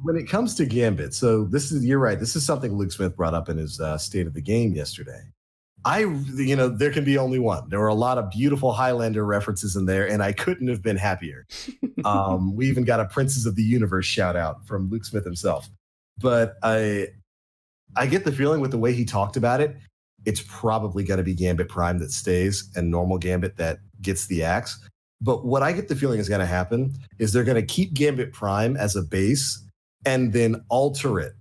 When it comes to Gambit, so you're right. This is something Luke Smith brought up in his state of the game yesterday. There can be only one. There were a lot of beautiful Highlander references in there, and I couldn't have been happier. We even got a Princes of the Universe shout out from Luke Smith himself. But I get the feeling with the way he talked about it, it's probably going to be Gambit Prime that stays and normal Gambit that gets the axe. But what I get the feeling is going to happen is they're going to keep Gambit Prime as a base and then alter it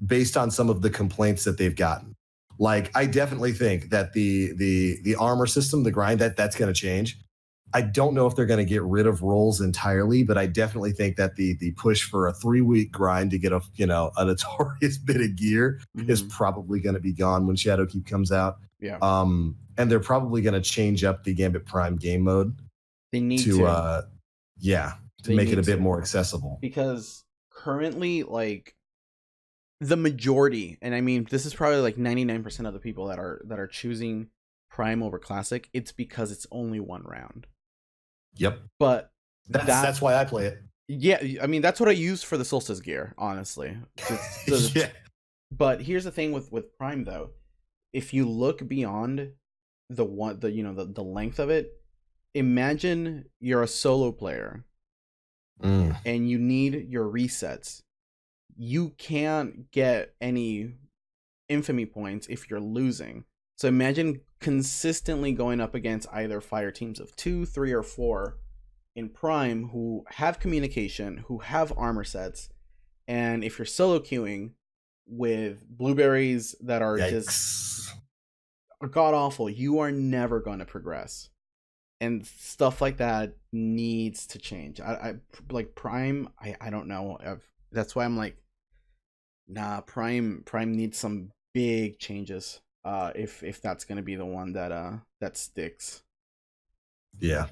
based on some of the complaints that they've gotten. Like, I definitely think that the armor system, the grind, that's going to change. I don't know if they're going to get rid of rolls entirely, but I definitely think that the push for a 3-week grind to get a notorious bit of gear is probably going to be gone when Shadowkeep comes out. Yeah. And they're probably going to change up the Gambit Prime game mode. They need to make it a bit more accessible. Because currently, like, the majority, and I mean, this is probably like 99% of the people that are choosing Prime over Classic, it's because it's only one round. Yep. But that's why I play it. Yeah, I mean, that's what I use for the Solstice gear, honestly. Yeah. But here's the thing with Prime though. If you look beyond the length of it, imagine you're a solo player and you need your resets. You can't get any infamy points if you're losing. So imagine consistently going up against either fire teams of 2, 3, or 4 in Prime who have communication, who have armor sets, and if you're solo queuing with blueberries that are just god awful, you are never going to progress. And stuff like that needs to change. I like Prime. I don't know. That's why I'm like, nah. Prime needs some big changes. If that's gonna be the one that sticks. Yeah,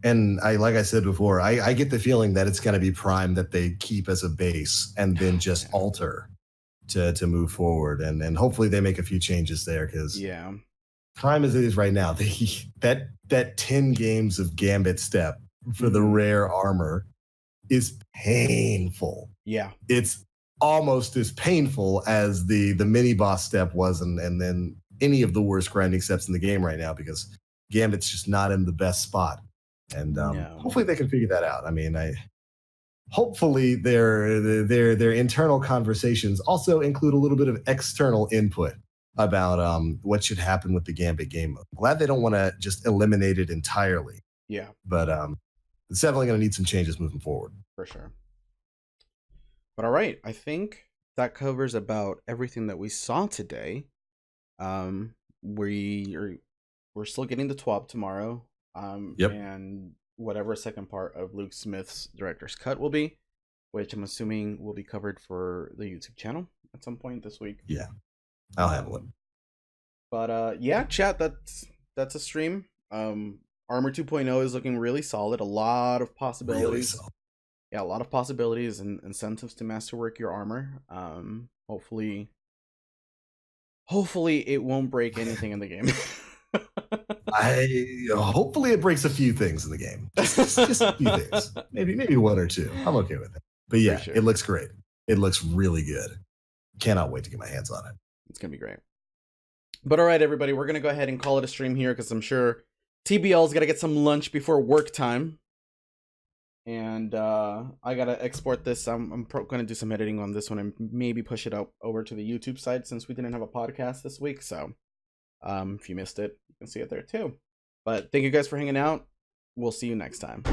and like I said before, I get the feeling that it's gonna be Prime that they keep as a base and then just alter to move forward, and hopefully they make a few changes there because Prime as it is right now, that 10 games of Gambit step for the rare armor is painful. Yeah, it's almost as painful as the mini boss step was, and then any of the worst grinding steps in the game right now because Gambit's just not in the best spot. And hopefully they can figure that out. I mean, hopefully their internal conversations also include a little bit of external input about what should happen with the Gambit game mode. Glad they don't want to just eliminate it entirely. Yeah. But it's definitely going to need some changes moving forward. For sure. But all right, I think that covers about everything that we saw today. We're still getting the TWAB tomorrow. And whatever second part of Luke Smith's director's cut will be, which I'm assuming will be covered for the YouTube channel at some point this week. Yeah. I'll handle it. But yeah, chat, that's a stream. Armour 2.0 is looking really solid. A lot of possibilities. Really solid. yeah, a lot of possibilities and incentives to masterwork your armor. Hopefully it won't break anything in the game. Hopefully it breaks a few things in the game. Just a few things. Maybe one or two. I'm okay with it. But yeah, sure. It looks great. It looks really good. Cannot wait to get my hands on it. It's gonna be great. But all right, everybody, we're gonna go ahead and call it a stream here because I'm sure TBL's gotta get some lunch before work time. And I gotta export this. I'm gonna do some editing on this one and maybe push it up over to the YouTube side since we didn't have a podcast this week. So if you missed it, you can see it there too. But thank you guys for hanging out. We'll see you next time.